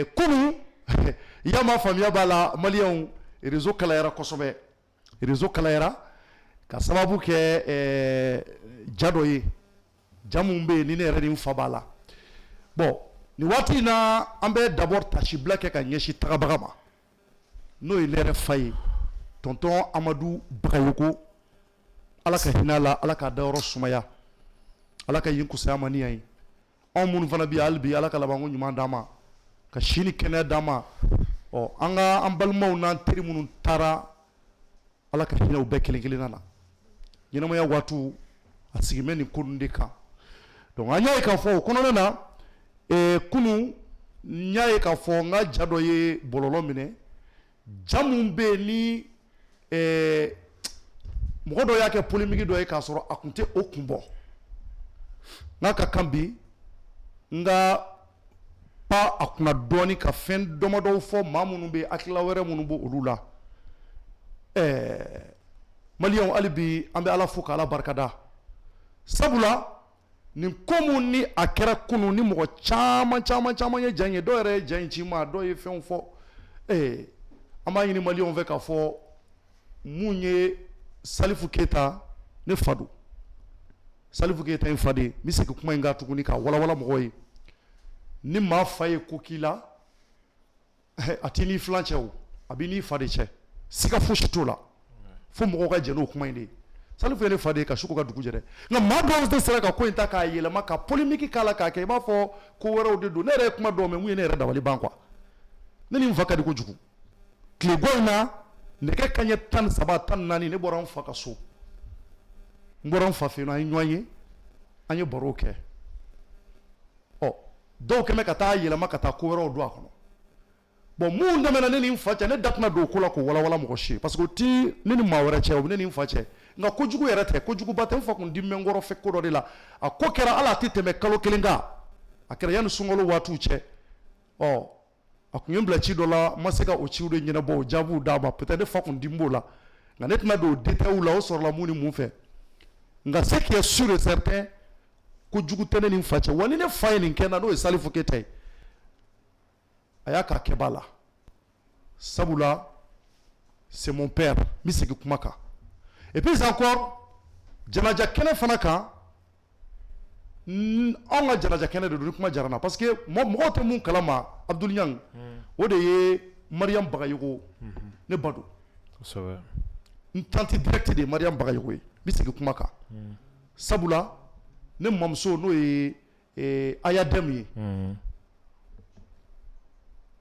kunu yama famiya bala maliyɛnw réseau kalayara kosɛbɛ réseau kalayara ka sababu kɛ ja dɔ ye ja mun bɛ yen ni ne yɛrɛ ni n fa b'a la bon nin waati in na an bɛ d'abord tasibila kɛ ka ɲɛsin tagabaga ma n'o ye ne yɛrɛ fa ye tonton Amadu Bagayoko ala ka hinɛ la ala ka dayɔrɔ sumaya ala ka yin kusaya ma ni yan ye anw minnu fana bɛ hali bi ala ka labanko ɲuman d'an ma ka si ni kɛnɛya d'an ma an ka an balimaw n'an teri minnu taara ala ka hinɛ u bɛɛ kelen kelenna na ɲɛnamaya waatiw a sigi bɛ nin ko ninnu de kan donc an y'a ye k'a fɔ o kɔnɔna na kunu n y'a ye k'a fɔ n ka ja dɔ ye bɔlɔlɔ minɛ ja mun bɛ yen ni mɔgɔ dɔ y'a kɛ polémique dɔ ye k'a sɔrɔ a tun tɛ o kun bɔ n'a ka kan bi n ka pa a kunna dɔɔni ka fɛn damadɔw fɔ maa minnu bɛ hakilila wɛrɛ minnu bɛ olu la maliyɛnw hali bi an bɛ ala fo k'ala barikada sabula nin ko mun ni a kɛra kunun ni mɔgɔ caman ye ja in ye dɔw yɛrɛ ye ja in ci ma dɔw ye fɛnw fɔ an b'a ɲini maliyɛnw fɛ k'a fɔ mun ye Salifu Keyita ne fa don Salifu Keyita in fa de n bɛ segin kuma in kan tuguni ka walawala mɔgɔw ye ni maa fa ye ko k'i la a t'i n'i filan cɛ o a b'i n'i fa de cɛ siga fosi t'o la fo mɔgɔw ka jɛn n'o kuma in de ye Salifu ye ne fa de ye ka sugu ka dugu jɛ dɛ nka maa dɔw de sera ka ko in ta k'a yɛlɛma ka polémique k'a la k'a kɛ i b'a fɔ ko wɛrɛw de don ne yɛrɛ ye kuma dɔw mɛn mun ye ne yɛrɛ dabali ban quoi ne ni n fa ka di kojugu tile bɔ in na nɛgɛ kanɲɛ 13 14 ne bɔra n fa ka so n bɔra n fa fɛ yen nɔ an ye ɲɔgɔn ye an ye baro kɛ dɔw kɛmɛ ka taa yɛlɛma ka taa ko wɛrɛw don a kɔnɔ bon mun tɛmɛna ne ni n fa cɛ ne da tɛna don o ko la k'o walawala mɔgɔ si ye parce que o ti ne ni maa wɛrɛ cɛ o bɛ ne ni n fa cɛ nka kojugu yɛrɛ tɛ kojuguba tɛ n fa kun di mɛ n kɔrɔ fɛ ko dɔ de la a ko kɛra hali a tɛ tɛmɛ kalo 1 kan a kɛra yanni sunkalo waatiw cɛ a kun ye n bila ci dɔ la n ma se ka o ciw de ɲɛnabɔ o jaabiw d'a ma peut-être ne fa kun di n b'o la nka ne tɛna don o détails la o sɔrɔla mun ni mun fɛ nka ce qui est sûr et certain kojugu tɛ ne ni n fa cɛ wa ni ne fa ye nin kɛ n na n'o ye Salifu Keyita ye a y'a k'a kɛbaa la sabula c'est mon père n bɛ segin kuma kan et puis encore janaja kɛnɛ fana kan anw ka janaja kɛnɛ de don ni kuma diyara n na parce que mɔgɔw tɛ mun kalama Abdul Ɲang o de ye Mariam Bagayoko ne ba don n tante direct de ye Mariam Bagayoko ye n bɛ segin kuma kan sabula ne mamuso n'o ye Aya Dɛmu ye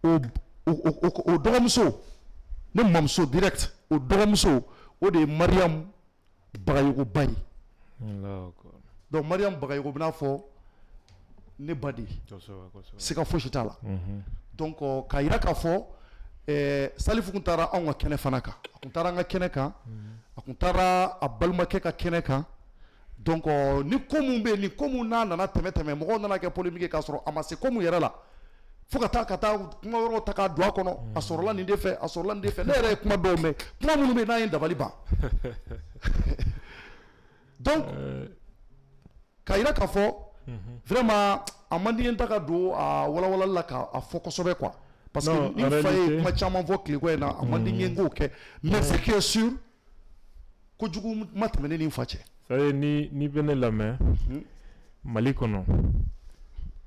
o dɔgɔmuso ne mamuso direct o dɔgɔmuso o de ye Mariam Bagayoko ba ye donc Mariam Bagayoko bɛ n'a fɔ ne ba de siga fosi t'a la donc k'a yira k'a fɔ Salifu kun taara anw ka kɛnɛ fana kan a kun taara an ka kɛnɛ kan a kun taara a balimakɛ ka kɛnɛ kan donc ni ko mun bɛ yen ni ko mun n'a nana tɛmɛ mɔgɔw nana kɛ polémique k'a sɔrɔ a ma se ko mun yɛrɛ la fo ka taa kuma wɛrɛw ta k'a don a kɔnɔ a sɔrɔla nin de fɛ a sɔrɔla nin de fɛ ne yɛrɛ ye kuma dɔw mɛn kuma minnu bɛ yen n'a ye dabali ban donc k'a yira k'a fɔ vraiment a man di n ye ta ka don a walawalali la k'a fɔ kosɛbɛ quoi parce que ni fa ye kuma caman fɔ tile ko in na a man di n ye n k'o kɛ mais ce qui est sûr kojugu ma tɛmɛ ne ni n fa cɛ. ça y est ni bɛ ne lamɛn Mali kɔnɔ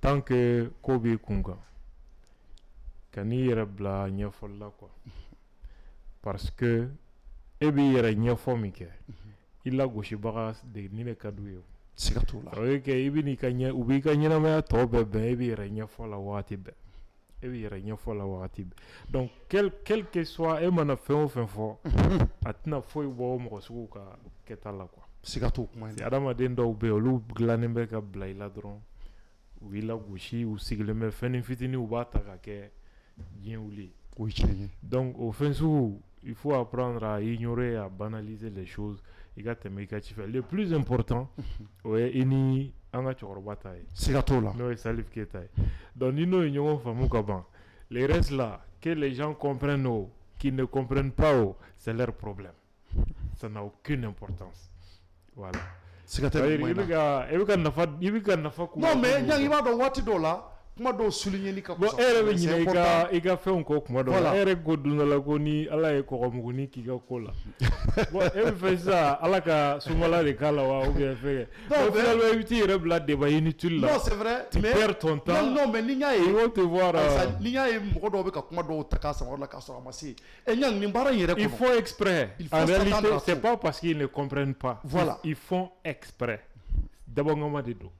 tant que ko b'i kun kan ka n'i yɛrɛ bila ɲɛfɔli la quoi parce que e b'i yɛrɛ ɲɛfɔ min kɛ i lagosibaga de ni ne ka d'u ye. siga t'o la. o ye kɛ i b'i ka ɲɛnamaya tɔ bɛɛ bɛn e b'i yɛrɛ ɲɛfɔ la wagati bɛɛ e b'i yɛrɛ ɲɛfɔ la wagati bɛɛ donc quel que soit e mana fɛn o fɛn fɔ a tɛna foyi bɔ o mɔgɔ sugu ka kɛta la quoi. siga t'o kuma in na. adamaden dɔw bɛ yen olu dilannen bɛ ka bila i la dɔrɔn u b'i lagosi u sigilen bɛ fɛn ni fitinin u b'a ta ka kɛ diɲɛ wuli. o ye tiɲɛ ye. donc o fɛn sugu il faut apprendre à ignorer à banaliser les choses i ka tɛmɛ i ka ci fɛ le plus important o ye i ni an ka cɛkɔrɔba ta ye. siga t'o la. n'o ye Salif Keyita ye donc ni n'o ye ɲɔgɔn faamu ka ban le reste là que les gens comprennent ou qui ne comprennent pas c'est leur problème ça n'a aucune importance voilà. siga tɛ kuma in na. i bɛ ka nafa kuma. non mais Ɲang i b'a dɔn waati dɔw la kuma dɔw souligner ni ka bon ere be nyina i ka fɛnw ko kuma dɔ la ere ko dun la ko ni ala ye kɔgɔmuguni k'i ka ko la bon e bɛ fɛ sisan ala ka sumala de k'a la wa ou bien fɛnkɛ donc finalement i bɛ t'i yɛrɛ bila débat inutile la non c'est vrai tu perds ton temps non mais ni y'a ye ils vont te voir ni y'a ye mɔgɔ dɔw bɛ ka kuma dɔw ta k'a sama la k'a sɔrɔ a ma se ɲang nin baara in yɛrɛ kɔnɔ ils font exprès en réalité c'est pas parce qu'ils ne comprennent pas voilà ils font exprès dabɔngama de don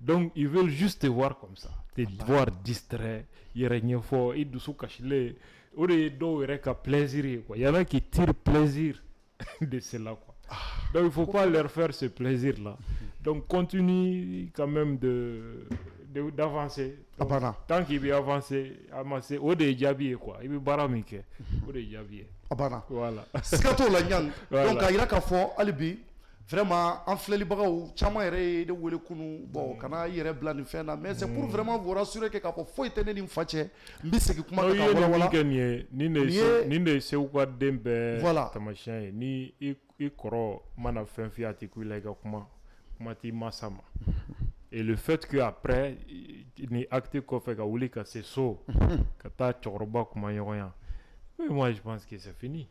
donc ils veulent juste te voir comme ça te voir distrait yɛrɛ ɲɛfɔ i dusu kasilen o de ye dɔw yɛrɛ ka plaisir ye quoi. Il y en a qui tirent plaisir de cela quoi. Donc il faut pas leur faire ce plaisir là. Donc continue quand même d'avancer. Tant qu'il veut avancer o de ye jaabi ye quoi. I bɛ baara min kɛ o de ye jaabi ye. Voilà. Siga t'o la ɲang donc k'a yira k'a fɔ hali bi vraiment an filɛlibagaw caman yɛrɛ ye ne wele kunu bon kana i yɛrɛ bila nin fɛn na mais c'est pour vraiment vous rassurer que k'a fɔ foyi tɛ ne ni n fa cɛ n bɛ segin kuma kan ka walawala nin de ye Seku ka den bɛɛ taamasiyɛn ye ni i kɔrɔ mana fɛn f'i ye a tɛ ku i la i ka kuma t'i masa ma et le fait que après ni acte kɔfɛ ka wuli ka se so ka taa cɛkɔrɔba kuma ɲɔgɔnya mais moi je pense que c'est fini.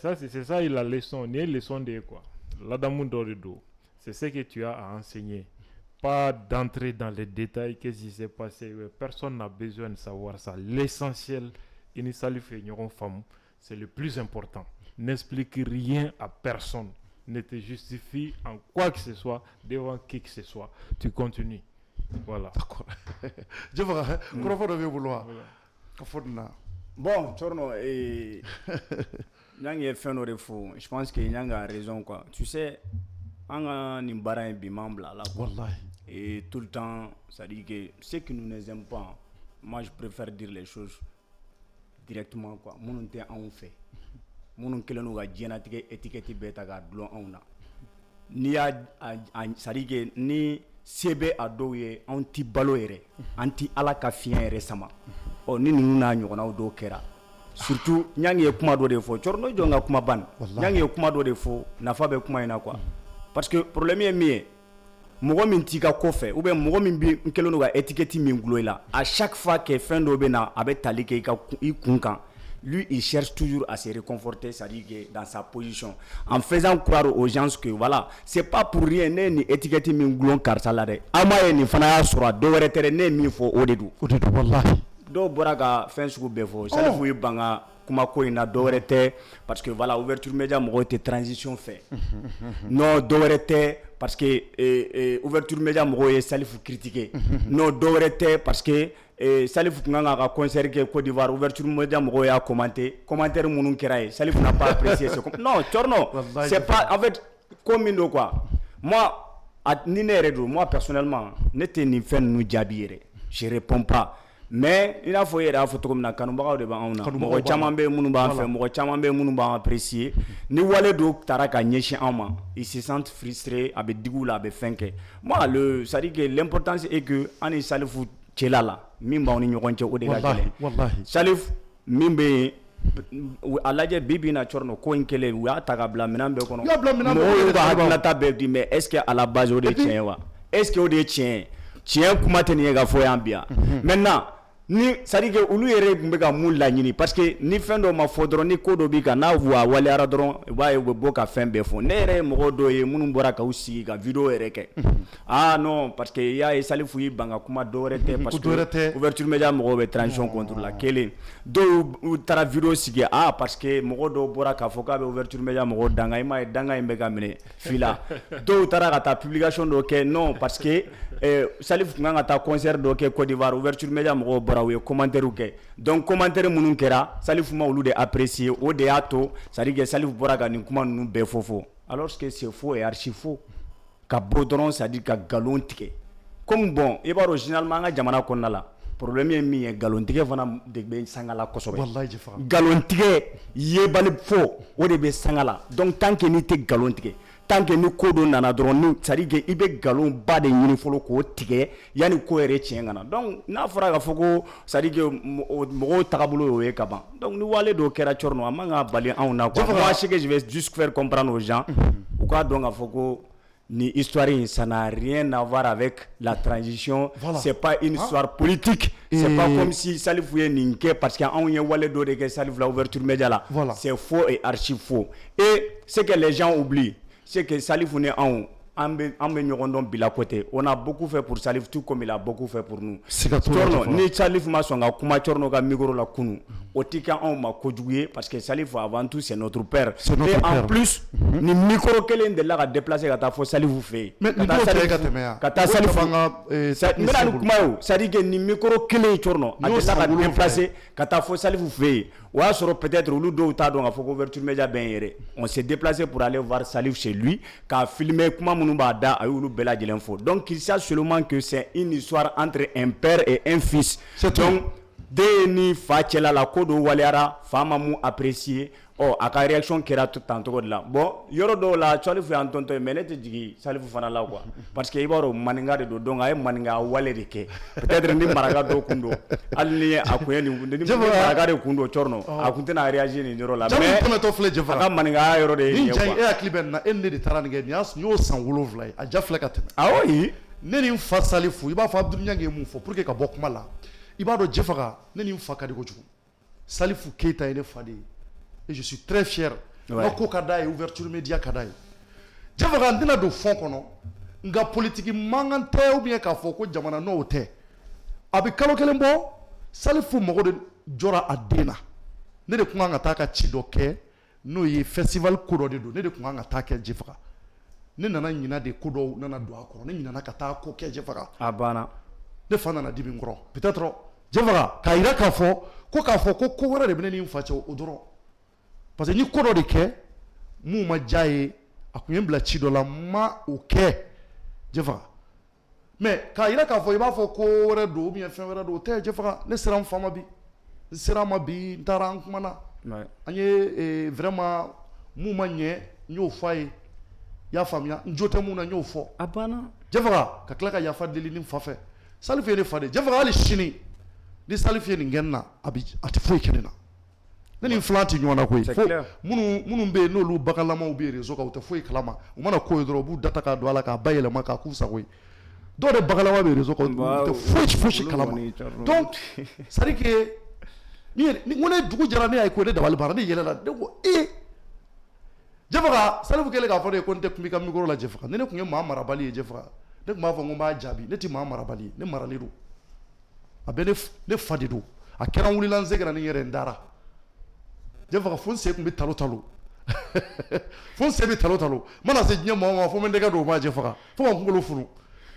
Ça, c'est ça la leçon. Ni leçon de quoi. L'Adamu Dorido. C'est ce que tu as à enseigner. Pas d'entrer dans les détails, qu'est-ce qui s'est passé. Personne n'a besoin de savoir ça. L'essentiel, c'est le plus important. N'explique rien à personne. Ne te justifie en quoi que ce soit devant qui que ce soit. Tu continues. Voilà. D'accord. Je vois. Bon, Torno, Nyang est fait nos refus. Je pense que Nyang a raison, quoi. Tu sais, on a une barre bimambla là. Et tout le temps, ça dit que ce qui nous ne aime pas, moi je préfère dire les choses directement, quoi. Mon te en fait. Mon kelen nous a génétique étiquette bêta ga blon on a. Ni a ça dit que ni CB a doye anti baloere, anti ala ka fien récemment. Oh ni nous na ɲɔgɔnnaw dɔw kɛra surtout Nyang ye kuma dɔ de fɔ Cɔrɔnɔ jɔ n ka kuma ban Nyang ye kuma dɔ de fɔ nafa bɛ kuma in na quoi parce que problème ye min ye mɔgɔ min t'i ka kɔfɛ ou bien mɔgɔ min bɛ n kɛlen don ka étiquette min gulo i la à chaque fois que fɛn dɔ bɛ na a bɛ tali kɛ i kun kan lui il cherche toujours à se réconforter, c'est-à-dire que dans sa position en faisant croire aux gens que voilà c'est pas pour rien ne ni étiquette min gulon karisa la dɛ an m'a ye nin fana y'a sɔrɔ dɔ wɛrɛ tɛ ne min fɔ o de don wallahi dɔw bɔra ka fɛn sugu bɛɛ fɔ Salifu ye banga kuma ko in na dɔ wɛrɛ tɛ parce que voilà ouverture média mɔgɔw tɛ transition fɛ non dɔ wɛrɛ tɛ parce que ouverture média mɔgɔw ye Salifu critiquer non dɔ wɛrɛ tɛ parce que Salifu kun kan ka concert kɛ Côte d'Ivoire ouverture média mɔgɔw y'a commentaire minnu kɛra ye Salifu n'a pas apprécié non Cɔrɔnɔ c'est pas en fait ko min don quoi moi ni ne yɛrɛ don moi personnellement ne tɛ nin fɛn ninnu jaabi yɛrɛ je réponds pas. Mais il a fallu faire photo comme na kanubagaw de b'anw na mɔgɔ caman bɛ minnu b'an fɛ mɔgɔ caman bɛ minnu b'an apprécier ni wale do taara ka ɲɛsin an ma ils se sentent frustrés a bɛ diguw la a bɛ fɛn kɛ moi ça dit que l'importance est que an ni Salifu cɛla la min b'anw ni ɲɔgɔn cɛ o de ka gɛlɛn Salifu min bɛ yen a lajɛ bi bi na Cɔrɔnɔ ko in kɛlen u y'a ta ka bila minɛn bɛɛ kɔnɔ mɔgɔw y'u ka hakilinata bɛɛ di mais est ce que à la base o de ye tiɲɛ ye wa est ce que o de ye tiɲɛ ye tiɲɛ kuma tɛ nin ye ka fɔ yan bi yan maintenant ni c'est-à-dire que olu yɛrɛ tun bɛ ka mun laɲini parce que ni fɛn dɔ ma fɔ dɔrɔn ni ko dɔ b'i kan n'a waliyara dɔrɔn i b'a ye u bɛ bɔ ka fɛn bɛɛ fɔ ne yɛrɛ ye mɔgɔ dɔw ye minnu bɔra k'u sigi ka vidéo yɛrɛ kɛ ah non parce que i y'a ye Salifu y'i ban ka kuma dɔ wɛrɛ tɛ parce que ouverture média mɔgɔw bɛ transition contre la kelen dɔw u taara vidéo sigi ah parce que mɔgɔ dɔw bɔra k'a fɔ k'a bɛ ouverture média mɔgɔw danga i m'a ye danga in bɛ ka minɛ fila dɔw taara ka taa publication dɔ kɛ non parce que Salifu tun kan ka taa concert dɔ kɛ Côte d'Ivoire ouverture média mɔgɔw bɔra u ye commentaire kɛ donc commentaire minnu kɛra Salifu ma olu de apprécier o de y'a to c'est-à-dire que Salifu bɔra ka nin kuma ninnu bɛɛ fɔ alors que c'est faux et archi faux ka bɔ dɔrɔn c'est-à-dire ka nkalon tigɛ comme bon i b'a dɔn généralement an ka jamana kɔnɔna la problème ye min ye nkalon tigɛ fana de bɛ sanga la kosɛbɛ nkalon tigɛ yebali fɔ o de bɛ sanga la donc tant que n'i tɛ nkalon tigɛ tant que ni ko dɔ nana dɔrɔn c'est-à-dire que i bɛ nkalon ba de ɲini fɔlɔ k'o tigɛ yanni ko yɛrɛ tiɲɛ ka na donc n'a fɔra k'a fɔ ko c'est-à-dire que mɔgɔw tagabolo y'o ye ka ban donc ni wale dɔw kɛra Cɔrɔnɔ a man ka bali anw na quoi moi ce que je vais juste faire comprendre aux gens u k'a dɔn k'a fɔ ko ni histoire, ça n'a rien à voir avec la transition. Voilà. C'est pas une histoire politique. C'est pas comme si Salif est ninké parce qu'il y a un wallet d'oré que Salif la ouverture média là. Voilà. C'est faux et archi faux. Et ce que les gens oublient, c'est que Salif est en on a beaucoup fait pour Salif tout comme il a beaucoup fait pour nous. Ni Salif ma songa kuma Chorno ga micro la kunu. Otika on ma kojuye parce que Salif avant tout c'est notre père. Et en plus ni micro kelen de la ga déplacer kata fo Salif fait. Kata Salif ça dit que ni micro kelen Chorno a de la ga déplacer kata fo Salif fait. Ou alors peut-être ou do ta donc a fo couverture média ben yéré. On s'est déplacé pour aller voir Salif chez lui qu'a filmé kuma Bada a eu bella de l'info. Donc il sait seulement que c'est une histoire entre un père et un fils. Donc Deni Fachela la kodo waliara fama mu apprécié. Oh a ka réaction qui era tout tantôt de là. Bon yoro do la chali fu antonto menete digi salifu fana la quoi. Parce que ibaro maninga de do donc ay maninga wale de ke. Peut-être ni maraga do kundo. Alni akuye ni maraga de kundo chorno. Akunte na réagir ni yoro la. Mais aka maninga yoro de ni jay e akliben na enne de tarange ni as nyo san wolofla a jafla katem. Ah oui. Neni fa salifu iba fa abdou nyange mu fo pour que ka bokuma la. Ibado jefaga neni fa ka de ko jugu. Salifu Keita ene fadi. Et je suis très fier. Nako kadaye ouverture média kadaye. Jefaga ndina do fond kono nga politique mangante ou bien ka foko jamana no ote. Abi kalo kelembo Salifu mogo de jora adena. Ne de kunga ngata ci doke no yi festival kudo de do ne de kunga ngata ke jefaga. Ne nana nyina de kudo nana do akoro ne nyina kata ko ke jefaga. Abana. Ne fana na dibi ngoro. Peut-être jefaga kaira ka fo ko wara de beneni mfache odoro. Parce que ni kodo de ke mu ma jaye akunye bla ci do la ma oke jefaga. Mais kaira ka fo iba fo ko wara do bien fin wara do te jefaga ne sera fama bi. Sera ma bi ntara nkumana. Anye vraiment mu ma nye nyo fay ya famia njote mu na nyo fo. Abana. Jefaga ka klaka ya fa deli ni fafe. Salifu ne fade jefaga ali shini ni Salifu ni ngenna abi ati fo ikenena. Nani inflanti nyona ko fo munu be no lu bakalama u be rezo ka uta fo ikalama u mana ko yodro bu data ka do ala ka bayele maka ku sa koy do de bakalama be rezo ka uta fo ikalama. Donc ça dit que ni ngone dugu jara ne ay ko de dawal barani yelela de ko jefaga Salifu kele ka fo de ko nte kumika micro la jefaga ne kunye ma marabali jefaga ne kuma fo ngoma jabi ne ti ma marabali ne marali do abene ne fadi do a kera wuli lan zegara ni yere ndara jefaga fon se kun be talo fon se be talo mana se nyama ma fo men de ga do ma jefaga fo ko ngolo funu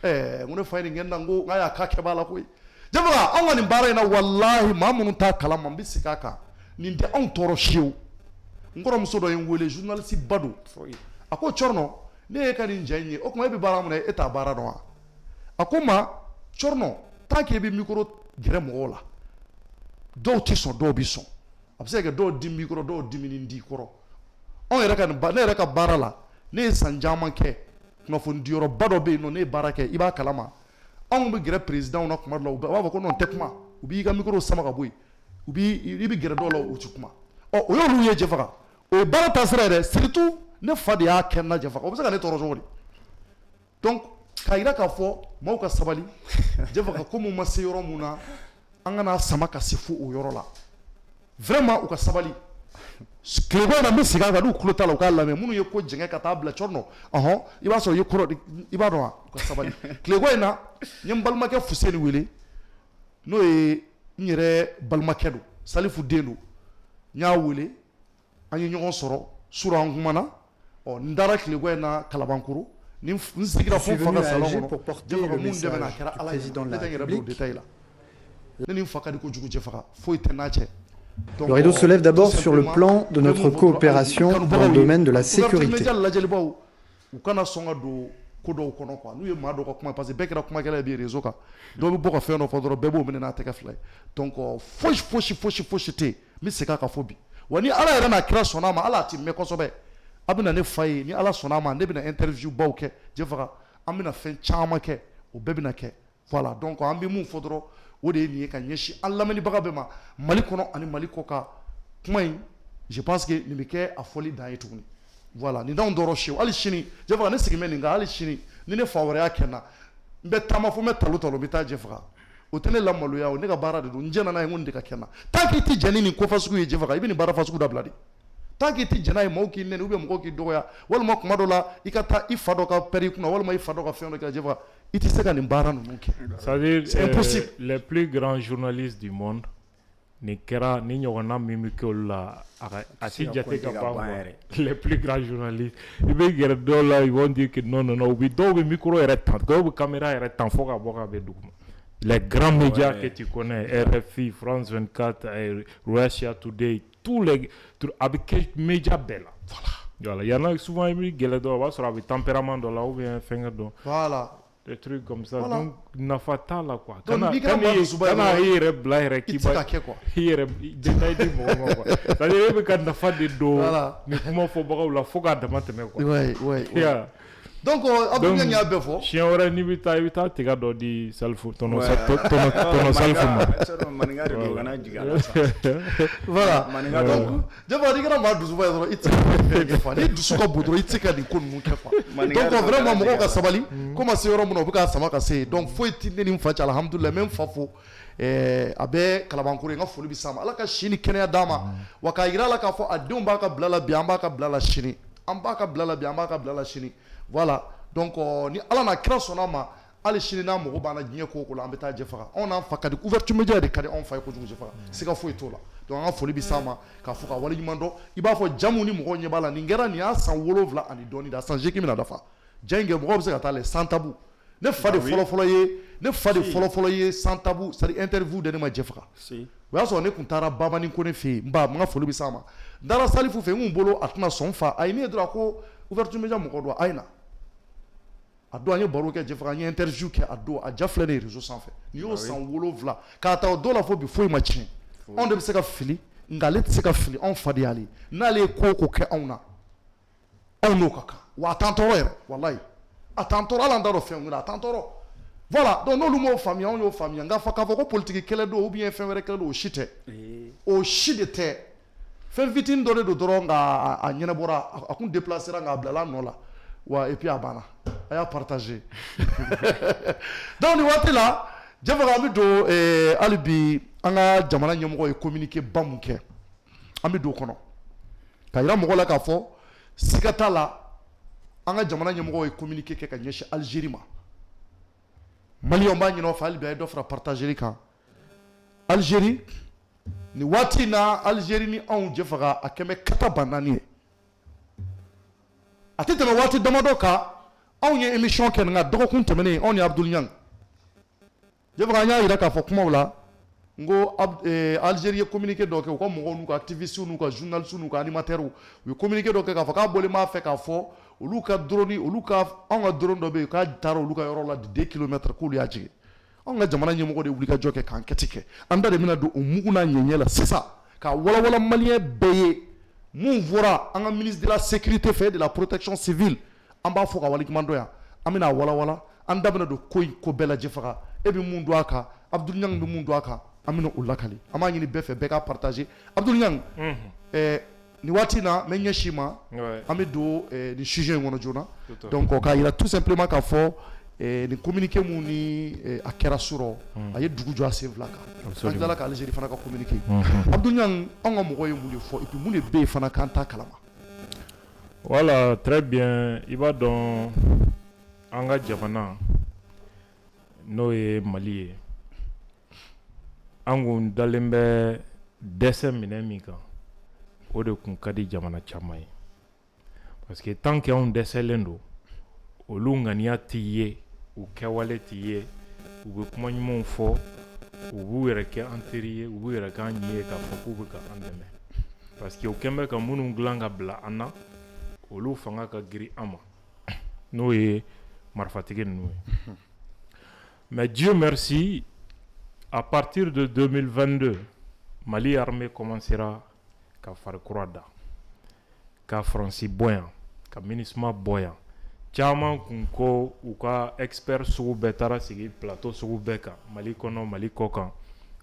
ngone fayni ngenda ngo ngaya ka ke bala koy jefaga an ngani bara ina wallahi ma mun ta kala man bi sikaka ni de an toro shiw ngoro muso do en wole journaliste badu ako chorno ne ka ni njanye o kuma be bara mun e ta bara do akoma chorno tanke bi micro gere mo la do ti son do bi son abse ke do di micro do di mini ndi koro on era kan ba ne era ka bara la ne sanjama ke no fon dioro bado be no ne bara ke iba kalama on be gere president on kuma lo ba ko non tekuma ubi ga micro sama ka boy ubi ibi gere do lo utukuma o yo lu ye jefaga o bara tasere de surtout ne fadi ya kenna jefaga o be ka ne toro jori donc kaira ka fo mau ka sabali jefaga ko mu maseyoro muna angana sama ka sifu o yoro la vraiment u ka sabali klego na misiga ga du kulota la ka la me munu ye ko jenge ka tabla chorno iba so ye koro iba do u ka sabali klego na nyem balma ke fuseni wele no e nyere balma kedo Salifu denu nya wele anyi nyon soro sura ngumana o ndara klego na kalabankuru ni nsigira fo fa salon pour porter le message du président de la République. Le rideau se lève d'abord sur le plan de notre coopération dans le domaine de la sécurité. Abina ne faye ni ala sona ma ne bina interview bawke jefaga amina fen chama ke o bebina ke voilà donc ambi mu fodoro o de ni ka nyeshi alla mani baga bema mali kono ani mali koka kuma je pense que ni beke a foli dan yetuni voilà ni d'anw dɔrɔ sew hali sini jɛ faga ne sigi bɛ nin kan hali sini ni ne fa wɛrɛ y'a kɛ n na n bɛ taama fo n bɛ talo n bɛ taa jɛ faga o tɛ ne lamaloya o ne ka baara de don n jɛna n'a ye n ko nin de ka kɛ n na tant que i tɛ jɛn ni nin ko fasugu ye jɛ faga i bɛ nin baara fasugu dabila de tant que i tɛ jɛn n'a ye maaw k'i nɛni mɔgɔw k'i dɔgɔya walima kuma dɔ la i ka taa i fa dɔ ka pɛrɛn i kunna walima i fa dɔ ka fɛn dɔ kɛ jɛ faga i tɛ se ka nin baara ninnu kɛ. c'est impossible. Les plus grands journalistes du monde ni kɛra ni ɲɔgɔnna min bɛ kɛ olu la a ti jate ka ban quoi. Les plus grands journalistes i bɛ gɛrɛ dɔw la ils vont dire que non u bɛ dɔw bɛ micro yɛrɛ tan dɔw bɛ caméra yɛrɛ tan fo ka bɔ ka bɛn duguma. Les grands médias que tu connais, RFI, France 24, Russia Today, tous les a bɛ kɛ média bɛɛ la. Voilà, il y en a souvent i bɛ gɛlɛ dɔw o b'a sɔrɔ a bɛ tempérament dɔ la ou bien fɛngɛ dɔ. Voilà. Des trucs comme ça. Voilà. Donc nafa t'a la quoi. Donc n'i kɛra maa dusuba ye kana i yɛrɛ bila yɛrɛ k'i tɛ se ka kɛ quoi. I yɛrɛ détail di mɔgɔ ma quoi. C'est-à-dire e bɛ ka nafa de don nin kuma fɔbagaw la fo k'a dama tɛmɛ quoi. Ouais. Yeah. Donc Abdou y'a bɛɛ fɔ. Siɲɛ wɛrɛ n'i bɛ taa i bɛ taa tiga dɔ di Salifu tɔnɔ Salifu ma. Voilà. Donc jɛba n'i kɛra maa dusuba ye dɔrɔn i tɛ se ka fɛn kɛ quoi. Ni dusu ka bon dɔrɔn i tɛ se ka nin ko ninnu kɛ quoi. Donc vraiment mɔgɔw ka sabali ko ma se yɔrɔ min na u bɛ k'a sama ka se yen donc foyi tɛ ne ni n fa cɛ alhamdulilayi n bɛ n fa fo a bɛ kalabankoro n ka foli bɛ s'a ma ala ka si ni kɛnɛya d'a ma wa k'a jira a la k'a fɔ a denw b'a ka bila la bi an b'a ka bila la sini an b'a ka bila la bi an b'a ka bila la sini voilà donc ni ala n'a kira sɔnna a ma hali sini n'a mago b'an na diɲɛ ko o ko la an bɛ taa jɛ faga anw n'an fa ka di ouverture média de ka di anw fa ye kojugu jɛ faga siga foyi t'o la donc an ka foli bɛ s'a ma k'a fɔ ka waleɲuman dɔn i b'a fɔ jamu ni mɔgɔw ɲɛ b'a la nin kɛra nin y'a san 7 ani dɔɔni de a san 8 bɛna dafa ja in kɛ mɔgɔw bɛ se ka taa les sans tabou ne fa de fɔlɔ-fɔlɔ ye ne fa de fɔlɔ-fɔlɔ ye sans tabou c'est à dire interview de ne ma jɛ faga o y'a sɔrɔ ne tun taara babani ko ne fɛ yen n ba n ka foli bɛ s'a ma n taara Salifu fɛ n kun bolo a tɛna sɔn n fa a ye ne ye dɔrɔn a ko ouverture média mɔgɔ don a ye na a don an ye baro kɛ jɛ faga an ye interview kɛ a don a ja filɛ ne ye réseau sanfɛ nin y'o san 7 k'a ta o dɔw la fo bi foyi ma tiɲɛ anw de bɛ se ka fili nka ale tɛ se ka fili anw fa de y'ale ye n'ale ye ko o ko kɛ anw na anw n'o ka kan wa a t'an tɔɔrɔ yɛrɛ walayi a t'an tɔɔrɔ hali an t'a dɔn fɛn min na a t'an tɔɔrɔ voilà donc n'olu m'o faamuya anw y'o faamuya nka k'a fɔ ko politique kɛlɛ don ou bien fɛn wɛrɛ kɛlɛ don o si tɛ o si de tɛ fɛn fitinin dɔ de don dɔrɔn nka a ɲɛnabɔra a kun déplacera nka a bilala a nɔ la wa et puis a banna a y'a partagé donc nin waati la jɛ faga an bɛ don hali bi an ka jamana ɲɛmɔgɔ ye communiqué ba mun kɛ an bɛ don o kɔnɔ ka yira mɔgɔw la k'a fɔ siga t'a la an ka jamana ɲɛmɔgɔ ye communiqué kɛ ka ɲɛsin Algérie ma maliyɛnw b'a ɲini aw fɛ hali bi a ye dɔ fara partageli kan Algérie nin waati in na Algérie ni anw jɛ faga a kɛn bɛ kata ba 4 ye a tɛ tɛmɛ waati damadɔ kan anw ye émission kɛ nka dɔgɔkun tɛmɛnen anw ni Abdul Niang jɛ faga an y'a jira k'a fɔ kumaw la n ko Algérie ye communiqué dɔ kɛ u ka mɔgɔw n'u ka activistes n'u ka journalistes n'u ka animateurs u ye communiqué dɔ kɛ k'a fɔ k'a bɔlen b'a fɛ k'a fɔ olu ka drone anw ka drone dɔ bɛ yen k'a taara olu ka yɔrɔ la de 2 kilomètres k'olu y'a jigin anw ka jamana ɲɛmɔgɔ de wuli ka jɔ kɛ k'an kɛti kɛ an da de bɛna don o mugu n'a ɲɛɲɛ la sisan ka walawala maliyɛn bɛɛ ye mun fɔra an ka ministre de la sécurité fɛ de la protection civile an b'a fɔ ka waleɲuman dɔn yan an bɛna walawala an da bɛna don ko in ko bɛɛ lajɛ faga e bɛ mun don a kan Abdul Niang bɛ mun don a kan an bɛna o lakali an b'a ɲini bɛɛ fɛ bɛɛ ka partager Abdul Niang nin waati in na n bɛ ɲɛsin ma an bɛ don nin sujet in kɔnɔ joona donc k'a jira tout simplement k'a fɔ nin communiqué mun ni a kɛra sɔrɔ a ye dugu jɔ a sen fila kan an tilala ka Algérie fana ka communiqué Abdul Niang anw ka mɔgɔw ye mun de fɔ et puis mun de bɛ yen fana k'an t'a kalama. Voilà, très bien. I b'a dɔn an ka jamana n'o ye Mali ye an kun dalen bɛ dɛsɛ minɛ min kan o de kun ka di jamana caman ye parce que tant que anw dɛsɛlen don olu ŋaniya t'i ye u kɛwale t'i ye u bɛ kuma ɲumanw fɔ u b'u yɛrɛ kɛ an teri ye u b'u yɛrɛ k'an ɲi ye k'a fɔ k'u bɛ ka an dɛmɛ parce que u kɛn bɛ ka minnu dilan ka bila an na olu fanga ka girin an ma n'o ye marifatigi ninnu ye mais Dieu merci à partir de 2022 Mali armée commencera ka fari kura da ka faransi bɔ yan ka MINUSMA bɔ yan caman kun ko u ka expert sugu bɛɛ taara sigi plateau sugu bɛɛ kan Mali kɔnɔ Mali kɔ kan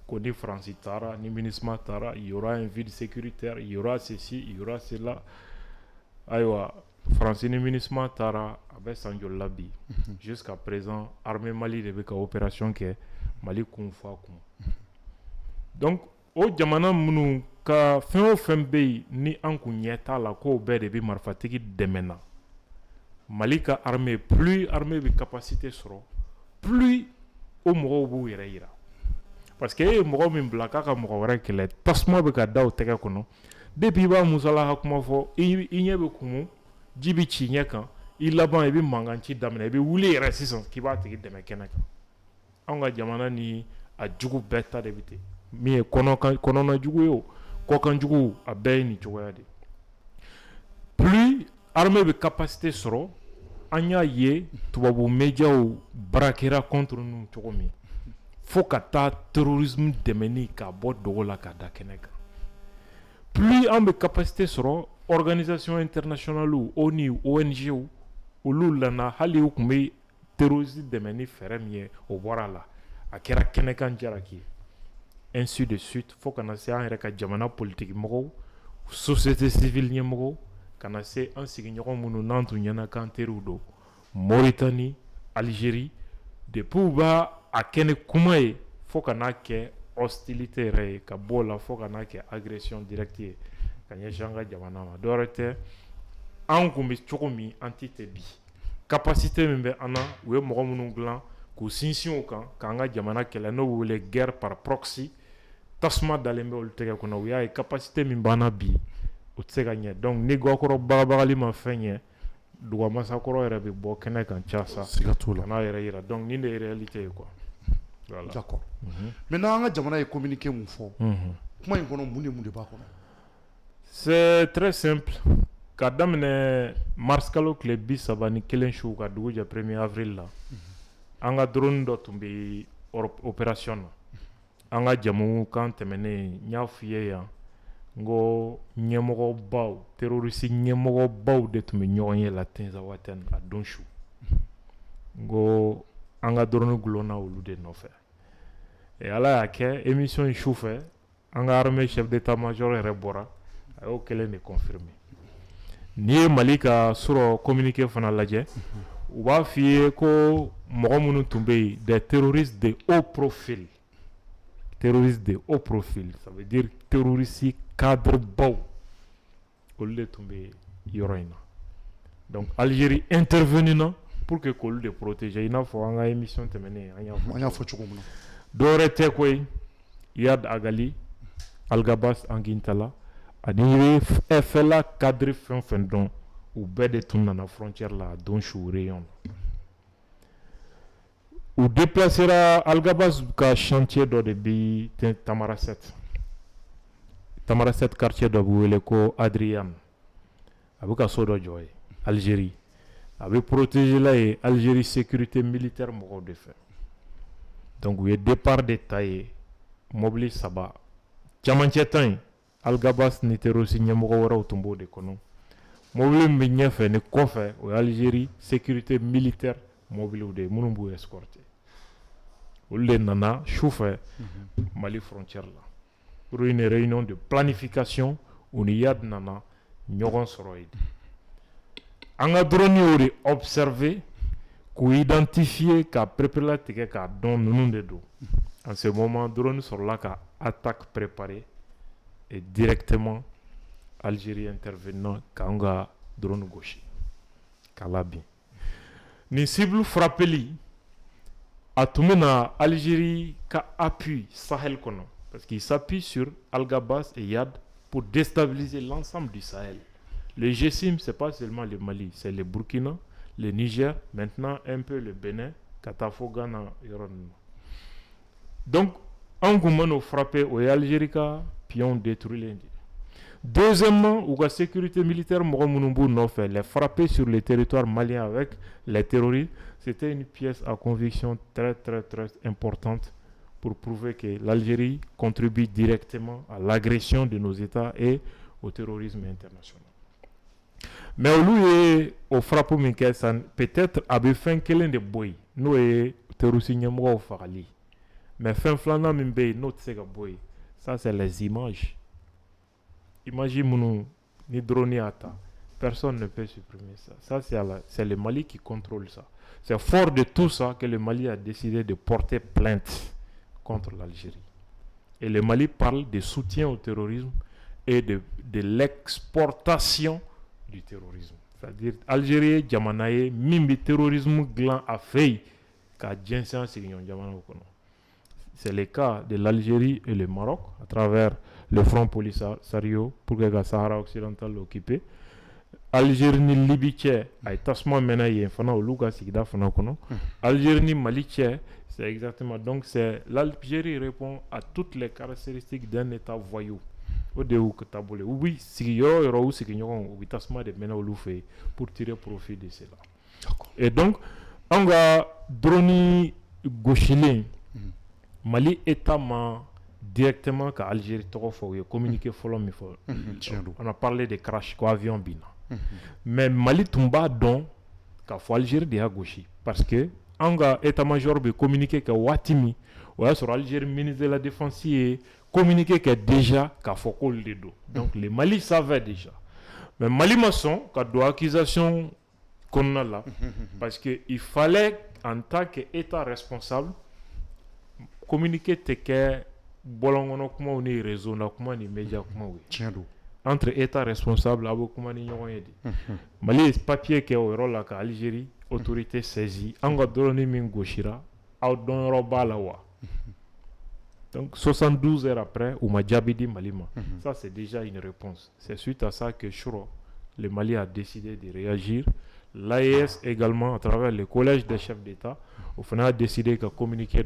ko ni faransi taara ni MINUSMA taara il y aura un vide sécuritaire il y aura ceci il y aura cela ayiwa faransi ni MINUSMA taara a bɛ san joli la bi jusqu'à présent armée Mali de bɛ ka opération kɛ Mali kun fa kun donc o jamana minnu ka fɛn o fɛn bɛ yen ni an kun ɲɛ t'a la k'o bɛɛ de bɛ marifatigi dɛmɛ na Mali ka armée plus armée bɛ capacité sɔrɔ plus o mɔgɔw b'u yɛrɛ yira parce que e ye mɔgɔ min bila k'a ka mɔgɔ wɛrɛ kɛlɛ tasuma bɛ ka da o tɛgɛ kɔnɔ depuis i b'a musala hakuma fɔ i ɲɛ bɛ kumu ji bɛ ci ɲɛ kan i laban i bɛ mankan ci daminɛ i bɛ wuli yɛrɛ sisan k'i b'a tigi dɛmɛ kɛnɛ kan anw ka jamana ni a jugu bɛɛ ta de bɛ ten min ye kɔnɔna jugu ye o kɔkan jugu a bɛɛ ye nin cogoya de plus armée bɛ capacité sɔrɔ an y'a ye tubabu médiaw baarakɛra contre ninnu cogo min fo ka taa terrorisme dɛmɛni k'a bɔ dogo la k'a da kɛnɛ kan plus an bɛ capacité sɔrɔ organisation internationale ONU ONG olu lana hali u tun bɛ terrorisme dɛmɛni fɛɛrɛ min ye o bɔra la a kɛra kɛnɛkan jaraki ye ainsi de suite fo kana se an yɛrɛ ka jamana politique mɔgɔw société civile ɲɛmɔgɔw kana se an sigiɲɔgɔn minnu n'an tun ɲɛna k'an teriw don Mauritanie Algérie depuis u b'a a kɛ ni kuma ye fo kana kɛ hostilité yɛrɛ ye ka bɔ o la fo kana kɛ agression directe ye ka ɲɛsin an ka jamana ma dɔwɛrɛ tɛ an kun bɛ cogo min an tɛ ten bi capacité min bɛ an na u ye mɔgɔ minnu dilan k'u sinsin o kan k'an ka jamana kɛlɛ n'o wele guerre par proxy tasuma dalen bɛ olu tɛgɛ kɔnɔ u y'a ye capacité min b'an na bi o tɛ se ka ɲɛ donc ni gakɔrɔ bagabagali ma fɛn ɲɛ dugamasakɔrɔ yɛrɛ bɛ bɔ kɛnɛ kan casa siga t'o la n'a yɛrɛ yira donc nin de ye réalité ye quoi voilà. D'accord maintenant an ka jamana ye communiqué mun fɔ kuma in kɔnɔ mun de b'a kɔnɔ c'est très simple ka daminɛ mars kalo tile 31 su ka dugu jɛ 1er avril la an ka drone dɔ tun bɛ opération na an ka jamu kan tɛmɛnen n y'a f'i ye yan n ko ɲɛmɔgɔbaw terroriste ɲɛmɔgɔbaw de tun bɛ ɲɔgɔn ye la Tinzawatène a don su n ko an ka drone gulonna olu de nɔfɛ et ala y'a kɛ émission in su fɛ an ka armée chef d'état-major yɛrɛ bɔra a y'o kelen de confirmer n'i ye Mali ka sɔrɔ communiqué fana lajɛ u b'a f'i ye ko mɔgɔ minnu tun bɛ yen des terroristes de haut profil terroristes de haut profil ça veut dire terroristes cadre baw olu de tun bɛ yɔrɔ in na donc Algérie intervenu na pour que k'olu de protéger i n'a fɔ an ka émission tɛmɛnen an y'a fɔ cogo min na dɔwɛrɛ tɛ koyi Iyad Agali Algabas Ankintala ani FLA cadre fɛn o fɛn dɔn u bɛɛ de tun nana frontière la a don su réunion u déplacera Algabas ka chantier dɔ de bɛ Tamaracet quartier dɔ bɛ wele ko Adrian a bɛ ka so dɔ jɔ ye Algérie a bɛ protéger la ye Algérie sécurité militaire mɔgɔw de fɛ donc u ye départ de ta ye mobili 3 camancɛ ta in Algabas ni terroriste ɲɛmɔgɔ wɛrɛw tun b'o de kɔnɔ mobili min bɛ ɲɛfɛ ni kɔfɛ o ye Algérie sécurité militaire mobiliw de ye minnu b'u escorter olu de nana sufɛ Mali frontière la pour une réunion de planification u ni Iyad nana ɲɔgɔn sɔrɔ yen an ka drone y'o de observer k'u identifier ka perepere tigɛ k'a dɔn ninnu de don en ce moment drone sɔrɔla ka attaque préparée et directement Algérie intervenant k'an ka drone gosi k'a labin ni cible frappeli a tun bɛna Algérie ka appui Sahel kɔnɔ parce qu'il s'appuie sur Algabas et Iyad pour déstabiliser l'ensemble du Sahel. Le GSIM, c'est pas seulement le Mali, c'est le Burkina, le Niger, maintenant un peu le Bénin, Katafo, Ghana, Iran. Donc, en Goumano frappé au Algérie, puis on détruit l'Indie. Deuxièmement, la sécurité militaire, les frapper sur le territoire malien avec les terroristes, c'était une pièce à conviction très très très importante pour prouver que l'Algérie contribue directement à l'agression de nos États et au terrorisme international. Mais au frappe peut-être avait fait quelqu'un de boy, nous et terroristes au farali. Mais fin flana mimbe notre sega boy, ça c'est les images. Imagine nous ni drone ata Personne ne peut supprimer ça. Ça, c'est le Mali qui contrôle ça. C'est fort de tout ça que le Mali a décidé de porter plainte contre l'Algérie. Et le Mali parle de soutien au terrorisme et de l'exportation du terrorisme. C'est-à-dire, Algérie, Djamanaye, Mimbi, terrorisme, gland à feuille, qu'a Djensen Signon, Djamanaye. C'est le cas de l'Algérie et le Maroc, à travers le Front Polisario, pour que le Sahara occidental l'occupe. Algérie ni Libye tchè ay tasma mena yen fana olu ka sigida fana kono. Algérie ni Mali tchè, c'est exactement, donc c'est l'Algérie répond à toutes les caractéristiques d'un état voyou. O de ou que tabule oui sigiro yoro ou siginyon ou tasma de mena olu fait pour tirer profit de cela. Et donc on va droni gauchilin Mali état ma directement qu'à Algérie trop fort communiquer follow me for. On a parlé de crash quoi avion bina. Mais Mali tumba donc qu'a faut Algérie de à gauche parce que anga état-major be communiquer que Watimi ouais sur Algérie ministre de la défense communiquer que déjà qu'a faut col de dos. Donc les Mali savait déjà. Mais Mali maçon qu'a do accusation qu'on a là parce que il fallait en tant qu'état responsable communiquer te que bolongono kuma ni réseau na kuma ni média kuma oui. Entre état responsable abo kuma ni ñoy di Mali papier ke o rola ka Algérie autorité saisie anga doroni min goshira aw don roba la wa. Donc 72 heures après ou Majabidi Malima. Ça c'est déjà une réponse. C'est suite à ça que Churo le Mali a décidé de réagir. L'AES également à travers le collège des chefs d'État au final a décidé de communiquer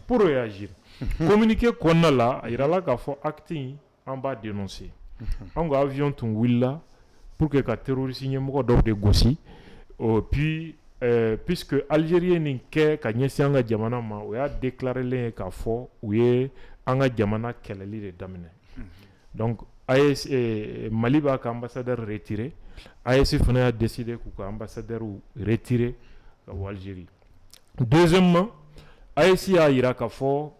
pour réagir. Communiquer qu'on a là, il y a là qu'il faut acter en bas dénoncer. On a avion ton willa pour que les terroristes n'y aient pas de gossi. Puis puisque Algérien n'est qu'à Nyesianga Djamana ma ou a déclaré les qu'il faut ou est en Djamana qu'elle est de damné. Donc AES Mali va ambassadeur retiré. AES a décidé que l'ambassadeur retiré au Algérie. Deuxièmement, AES a Irak fort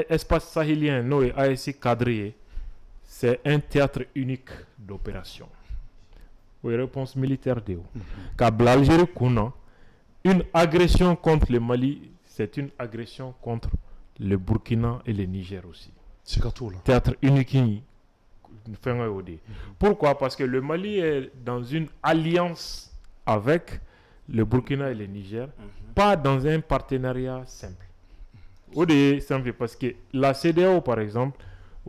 espace sahélien non AES cadré, c'est un théâtre unique d'opération. Oui, réponse militaire de car l'Algérie connaît une agression contre le Mali, c'est une agression contre le Burkina et le Niger aussi. C'est tout là. Théâtre unique. Pourquoi? Parce que le Mali est dans une alliance avec le Burkina et le Niger, pas dans un partenariat simple. Simple parce que la CEDEAO, par exemple,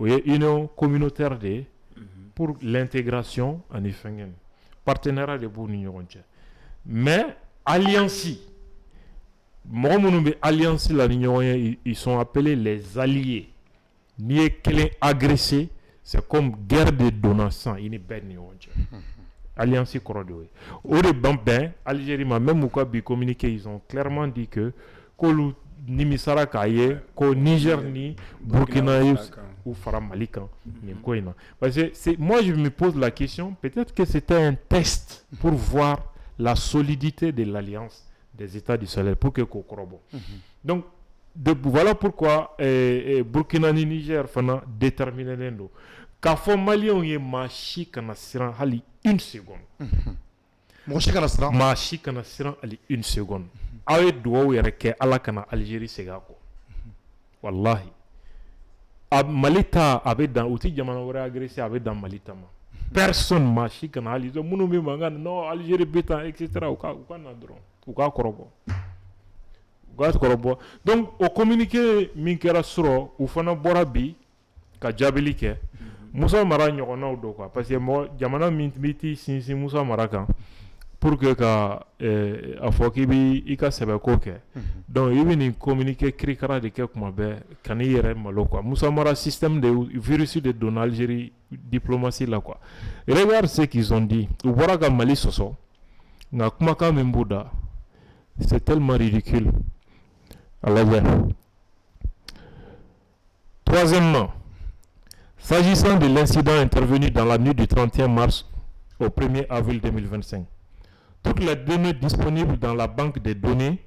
est une union communautaire pour l'intégration en Ifengen. Partenariat de l'Union. Mais alliance, ils sont appelés les alliés. Ni qu'elle agressé, c'est comme guerre de donation. Il n'est pas ni alliance corridor. Au début, Algérie m'a même communiqué, ils ont clairement dit que Kolu Nimisara Kaye, ko Niger ni Burkina ou Faramalikan. Parce que moi je me pose la question, peut-être que c'était un test pour voir la solidité de l'alliance des États du Sahel pour que Kokorobo. Donc voilà pourquoi Burkina ni Niger fana déterminé l'endo. K'a fɔ Malien ye maa si kana siran hali une seconde. Mɔgɔ si kana siran. Maa si kana siran hali une seconde. Aw ye dugawu yɛrɛ kɛ Ala kana Algérie segin a kɔ. Wallahi. Mali ta a bɛ dan u ti jamana wɛrɛ agressé a bɛ dan Mali ta ma. Personne maa si kana hali minnu bɛ mankan non Algérie bɛ tan etc. u ka na dɔrɔn u k'a kɔrɔbɔ. Donc au communiqué min kɛra sɔrɔ u fana bɔra bi ka jaabili kɛ. Moussa Mara ɲɔgɔnnaw do quoi parce que jamana min bɛ t'i sinsin Moussa Mara kan pour que ka a fɔ k'i bɛ i ka sɛbɛko kɛ donc i bɛ nin communiqué kirikara de kɛ kuma bɛɛ ka n'i yɛrɛ malo quoi Moussa Mara système de virus de don Algérie diplomatie la quoi regarde ce qu'ils ont dit u bɔra ka Mali sɔsɔ nka kumakan min b'u da c'est tellement ridicule a lajɛ. Troisièmement, s'agissant de l'incident intervenu dans la nuit du 31 mars au 1er avril 2025, toutes les données disponibles dans la banque des données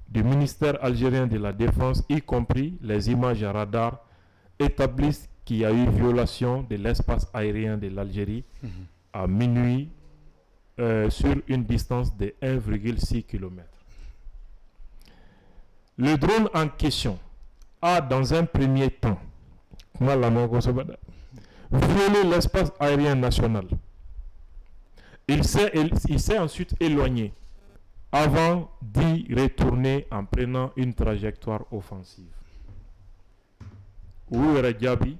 du ministère algérien de la Défense, y compris les images à radar, établissent qu'il y a eu violation de l'espace aérien de l'Algérie à minuit sur une distance de 1,6 km. Le drone en question a dans un premier temps violé l'espace aérien national. Il s'est ensuite éloigné avant d'y retourner en prenant une trajectoire offensive. Où est Djabi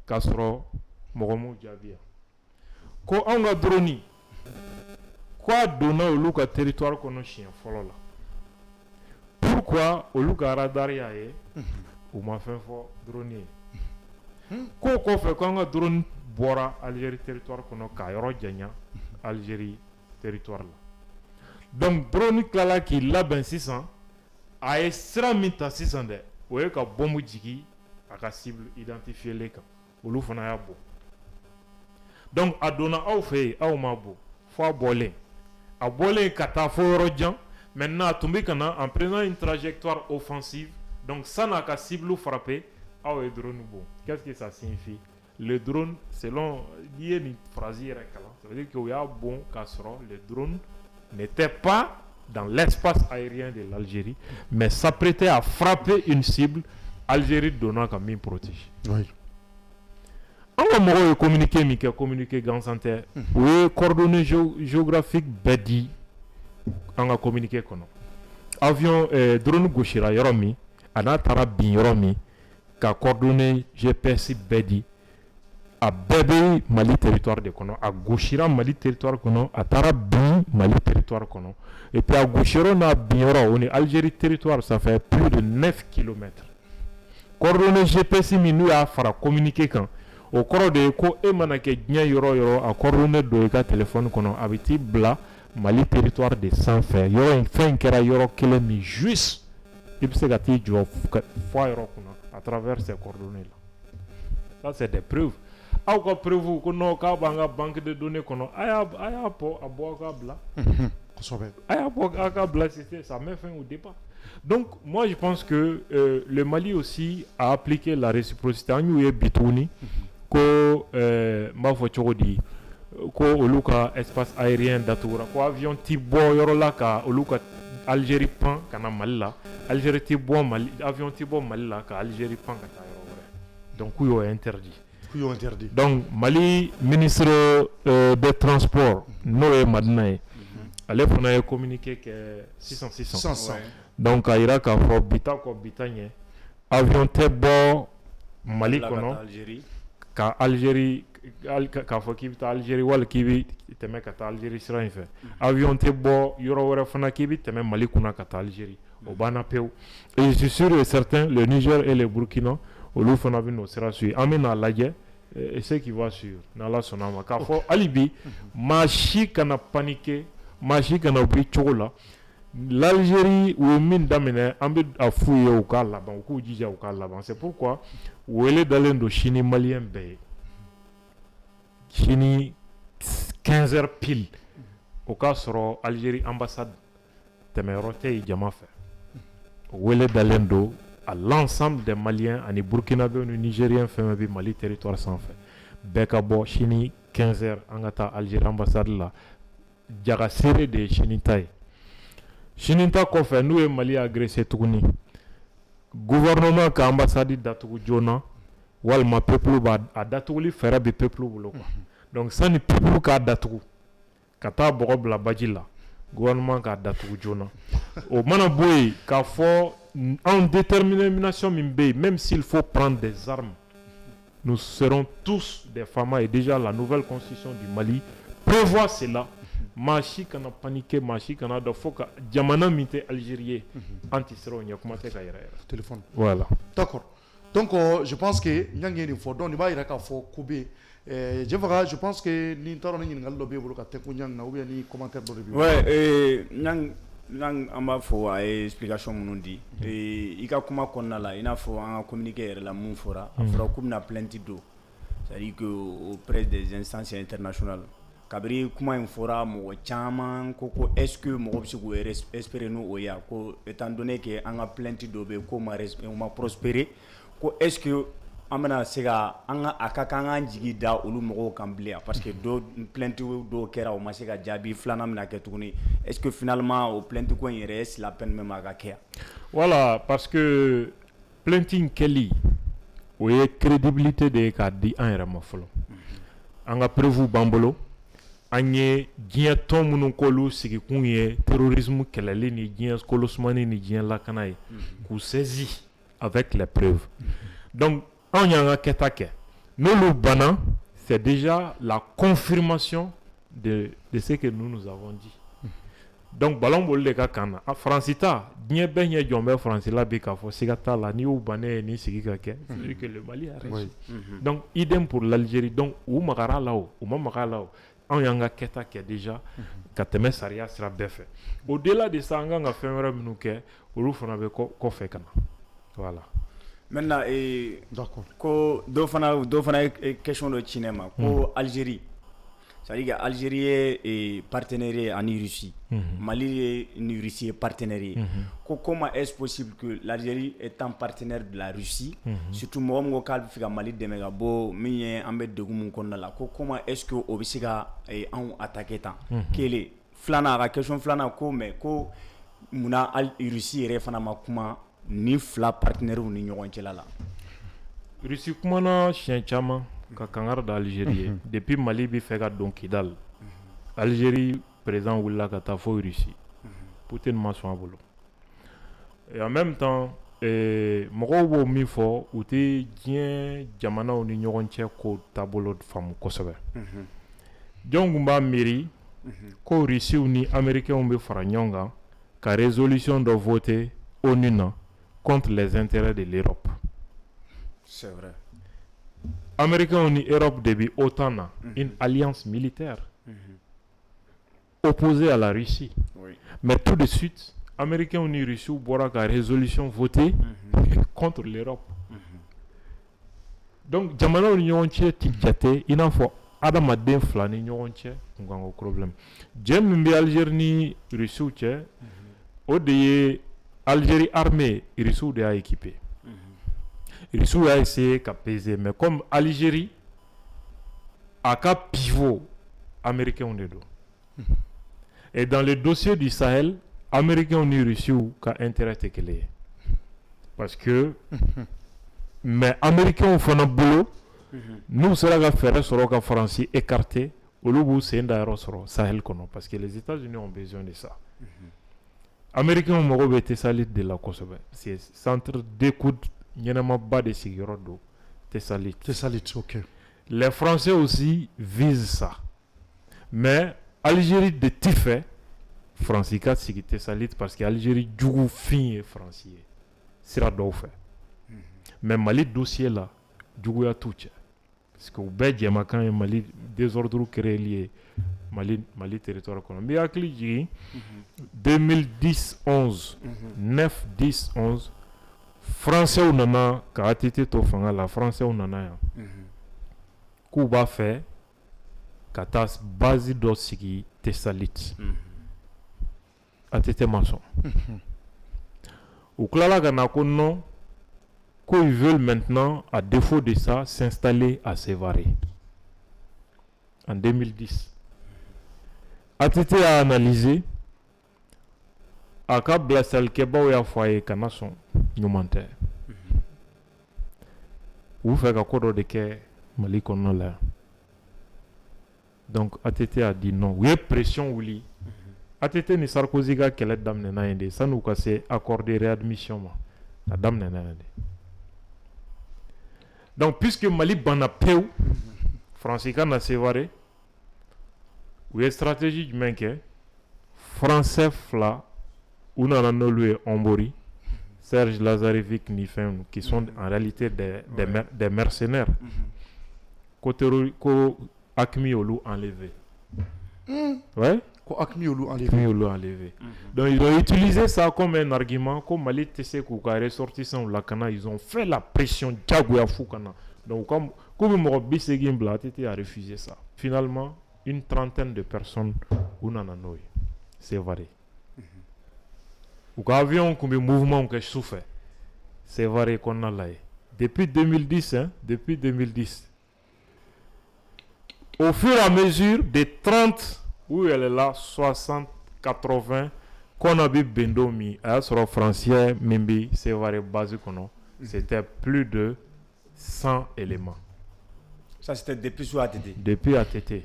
Kasro Mogomo Djabia Ko anga droni quoi donner au loup à territoire qu'on a chien follow. Pourquoi au loup à radar yae ou ma fin fort drone ko fait quand on drone bora Algérie territoire qu'on a Cairo Djanya Algérie territoire là. Donc drone là qui là ben 600 a extrêmement 600 de ouais ka bombe jigi à la cible identifier les camps au loup fana ya bo. Donc a donna au fait au mabo faut boler a boler kata fo rodjan maintenant tomber kana en prenant une trajectoire offensive donc ça n'a qu'à cible frapper au drone bon. Qu'est-ce que ça signifie? Le drone selon une phrase ça veut dire que y a bon casserole le drone n'était pas dans l'espace aérien de l'Algérie mais s'apprêtait à frapper une cible Algérie donnant comme une protège. Oui. On va communiquer grand santé. Oui, coordonnées géographiques bedi. On va communiquer comment. Avion drone gauchira yoromi, anatara bin yoromi, ka coordonnées GPS bedi. A bébé Mali territoire de kono, a gauchira Mali territoire kono, a tara bin Mali territoire kono. Et puis à gauchira na bin yoro, on est Algérie territoire, ça fait plus de 9 km. Coordonnées GPS minu a fara communiquer quand. Au cours de ko e manake nya yoro a coordonné do ka téléphone kono abiti bla Mali territoire de sans faire yoro en fin kera yoro kele mi juste ibse gati jo fois yoro kono à travers ces coordonnées là. Ça c'est des preuves. A ko preuve ko no ka banga banque de données kono aya po aboka bla. Aya po ka bla c'était ça met fin au départ. Donc moi je pense que le Mali aussi a appliqué la réciprocité en yu bitouni ko mafo chogodi ko oluka espace aérien datura ko avion tibo yorola ka oluka Algérie pan kana Mali Algérie tibo Mali avion tibo Mali ka Algérie pan ka yoro donc yo interdit. Donc Mali ministre des transports no madnae allez pour na communiquer que 600 ouais. Donc à Irak a fo bita ko bitanye avion tibo Mali kono ka Algérie ka fo ki bita Algérie wal ki bi teme ka ta Algérie sira en fait avion te bo yoro wara fana ki bi teme Mali kuna ka ta Algérie au bana peu et je suis sûr et certain le Niger et le Burkina au lu fana bi no sira su amena laje et ce qui va sur na la sonama ka fo alibi machi kana paniquer machi kana bi chola l'Algérie ou mine damene ambe a fouiller au cas là ban ko jija au cas là ban c'est pourquoi wele dalendo chini malien be chini 15h pile au cas sur Algérie ambassade temerote jama fait wele dalendo à l'ensemble des Maliens ani Burkinabé ou Nigériens fait Mali territoire sans fait bekabo chini 15h angata Algérie ambassade là jaga serré de chini tay Shininta kofe nous et Mali agressé tourni gouvernement ka ambassade datugu jona walma peuple ba datuguli fera be peuple bulo quoi donc ça ni peuple ka datugu kata bogob la badjila gouvernement ka datugu jona au mana boy ka fo en détermination mimbe même s'il faut prendre des armes nous serons tous des femmes et déjà la nouvelle constitution du Mali prévoit cela. Machi kana paniquer machi kana da foka jamana mité algérien anti-sero nya kuma te kayira téléphone voilà d'accord donc je pense que nyangi ni fo don ni ba ira ka fo kubé je pense que ni taro ni ngal do be bulu ka te ku nyang na ou bien ni commentaire do review ouais nang amba fo ay explication munundi ika kuma konna la ina fo en communiquer la mun fora afra kum na plainte do c'est-à-dire que auprès des instances internationales kabri kuma infora mo chama koko est-ce que mo obsigo espérer nous oya ko étant donné que en a plainte dobe ko ma prospérer ko est-ce que an bɛna se ka a ka kan an jigi da olu mɔgɔw kan bilen parce que plainte dɔw kɛra o ma se ka jaabi filanan bɛna kɛ tuguni est-ce que finalement o plainte ko in yɛrɛ est-ce la peine même a ka kɛ voilà parce que plainte in kɛli o ye crédibilité de ye k'a di an yɛrɛ ma fɔlɔ an ka preuve b'an bolo an ye diɲɛ tɔn minnu k'olu sigikun ye terrorisme kɛlɛli ni diɲɛ kolosumani ni diɲɛ lakana ye k'u saisi avec les preuves donc anw y'an ka kɛta kɛ n'olu banna c'est déjà la confirmation de ce que nous avons dit donc ballon boli de ka kan na Faransi ta diɲɛ bɛɛ ɲɛ jɔn bɛ Faransi la bi k'a fɔ siga t'a la n'i y'u bannen ni sigi ka kɛ c'est-à-dire que le Mali a réussi donc idem pour l'Algérie donc u magara la o u ma maga la o anw y'an ka kɛta kɛ déjà ka tɛmɛ sariya sira bɛɛ fɛ au-delà de ça an kan ka fɛn wɛrɛ minnu kɛ olu fana bɛ kɔfɛ ka na voilà maintenant d'accord ko dɔ fana ye question dɔ ci ne ma ko Algérie c'est-à-dire que Algérie est partenaire en Russie Mali et Russie est partenaire ko comment est-ce possible que l'Algérie étant partenaire de la Russie surtout mɔgɔ min ko k'a bɛ fɛ ka Mali dɛmɛ ka bɔ min ye an bɛ degun min kɔnɔna la ko comment est-ce que o bɛ se ka anw attaquer tan kelen filanan a ka question filanan ko mais ko munna Russie yɛrɛ fana ma kuma ni fila partenaires ni ɲɔgɔn cɛla la Russie kumana siɲɛ caman ka kangari da Algérie depuis Mali bɛ fɛ ka don Kidal Algérie président wulila ka taa fo Russie Poutine ma sɔn a bolo et en même temps mɔgɔw b'o min fɔ u tɛ diɲɛ jamanaw ni ɲɔgɔn cɛ ko taabolo faamu kosɛbɛ jɔn kun b'a miiri ko Russiw ni Américains bɛ fara ɲɔgɔn kan ka résolution dɔ voter ONU na contre les intérêts de l'Europe. C'est vrai. Américains et Europe depuis autant une alliance militaire opposée à la Russie. Oui. Mais tout de suite, Américains et Russie ont une résolution votée contre l'Europe. Donc, jamana ni ɲɔgɔn cɛ ti jate i n'a fɔ adamaden fila ni ɲɔgɔn cɛ kun kan k'o problème jɛ min bɛ Algérie ni Russiw cɛ o de ye Algérie armée Russiw de y'a équipé Russiw y'a essayé ka peser mais comme Algérie a ka pivot américain de do et dans le dossier du Sahel américain ni Russiw ka intérêt tɛ kelen ye parce que mais américains fana bolo n'u sera ka fɛɛrɛ sɔrɔ ka Faransi écarter olu b'u sen da yɔrɔ sɔrɔ Sahel kɔnɔ parce que les États-Unis ont besoin de ça américains mago bɛ Tessalit de la kosɛbɛ c'est centre d'écoute ɲɛnamaba de sigiyɔrɔ do Tessalit ok les Français aussi visent ça mais Algérie de ti fɛ Faransi ka sigi Tessalit parce que Algérie jugu fin ye Faransi ye sira dɔw fɛ mais Mali dossier là juguya t'u cɛ parce que u bɛɛ jɛmakan ye Mali désordre créeli ye Mali territoire kɔnɔ n bɛ hakili jigin 2010-11 9-10-11 Français nana ka ATT to fanga la Français nana yan k'u b'a fɛ ka taa base dɔ sigi Tessalit ATT ma sɔn u tilala ka na ko non qu'ils veulent maintenant, à défaut de ça, s'installer à Sévaré. En 2010. ATT a analysé à cap Blassal Keba ya foyer Kanason, Numante. Ou fait qu'à de ke Mali kono là. Donc ATT a dit non. Oui, pression ou li. ATT ni Sarkozy ga kele damne na yende. Ça nous casse accord de réadmission ma. La damne na yende. Donc, puisque Mali bana peu, Français na Sévaré, ou une stratégie du mec, Français fla, ou n'a loué Ombori, Serge Lazarevic ni Fem, qui sont en réalité des mercenaires, ko Akmi Olu enlevé. Ouais? Ko Akmi Olu enlevé. Donc ils ont utilisé ça comme un argument, comme Mali TC Kouka ressortissant la Kana, ils ont fait la pression Djagouya Foukana. Donc comme Morobi Seguimbla a refusé ça. Finalement, une trentaine de personnes ou nananoï, c'est varié. Ou quand avion comme mouvement que souffre, c'est varié qu'on a là. depuis 2010, depuis 2010. Au fur et à mesure des 30, où elle est là, 60, 80, qu'on a vu Bendomi, sur le français, Mimbi, c'est vrai, basique, c'était plus de 100 éléments. Ça, c'était depuis sur ATT. Depuis ATT,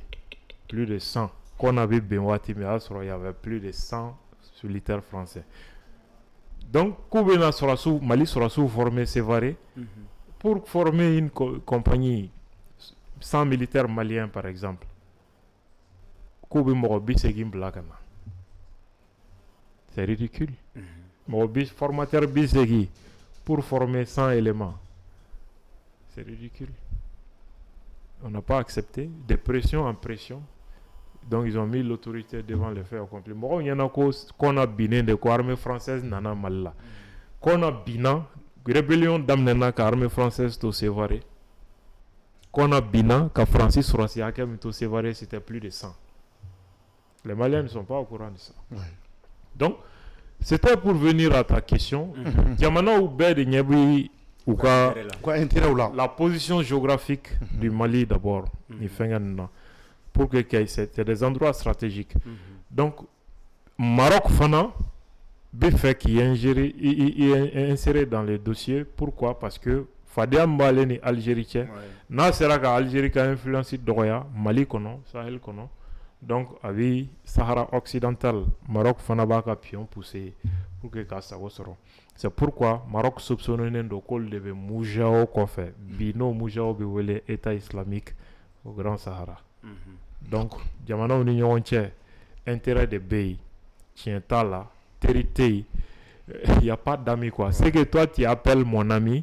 plus de 100. Qu'on a vu Benwati, mais il y avait plus de 100 solitaires français. Donc, Koubena Sorassou, Mali Sorassou formé, c'est vrai. Pour former une compagnie, 100 militaires maliens par exemple, Koubé Morobi Segim Blakana. C'est ridicule. Morobi, formateur Bisegui, pour former 100 éléments. C'est ridicule. On n'a pas accepté. De pression en pression. Donc ils ont mis l'autorité devant le fait accompli. Bon, il y en a qu'on a biné de quoi l'armée française nana mal qu'on a bina rébellion d'amnena ka armée française to sévaré. Qu'on a bina ka Francis Rossi a to sévaré, c'était plus de 100. Les Maliens ne sont pas au courant de ça. Ouais. Donc c'était pour venir à ta question. Diamana ou Bed de Nyebi ou quoi la position géographique du Mali d'abord. Il fait un pour que c'est des endroits stratégiques. Donc, Maroc Fana, fait qui est inséré dans les dossiers. Pourquoi? Parce que Fadia Mbaleni algérien, n'a sera qu'Algérie qui a influencé Doria, Mali kono, Sahel kono. Donc, avec Sahara occidental, Maroc Fana baka pion poussé pour que ça soit. C'est pourquoi Maroc soupçonne de col de Moujao Kofé, Bino Moujao Biwele État islamique au Grand Sahara. Donc, Diamana ou Union entière, intérêt de pays, tient là, territé, il n'y a pas d'amis quoi. C'est que toi tu appelles mon ami,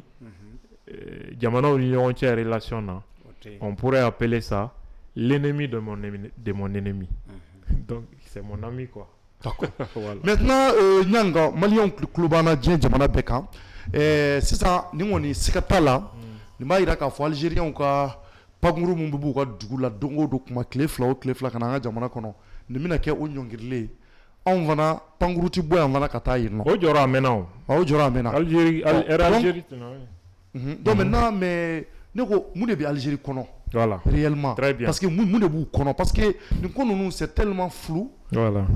Diamana ou Union entière relation, on pourrait appeler ça l'ennemi de mon ennemi. Donc, c'est mon ami quoi. D'accord. Voilà. Maintenant, Nyanga, Malion Klubana Djen Diamana Beka, c'est ça, nous on est Sikatala, nous m'aïraka, Algérien ou quoi. Paguru mumbu ka dugu la dongo do kuma kile fila kana nga jamana kono ni mina ke o nyongirle on vana panguru ti boy on vana kata yirno o jora amena o jora amena Algérie Algérie donc maintenant mais ne ko mu de bi Algérie kono voilà réellement très bien parce que mu de bu kono parce que ni kono nous c'est tellement flou voilà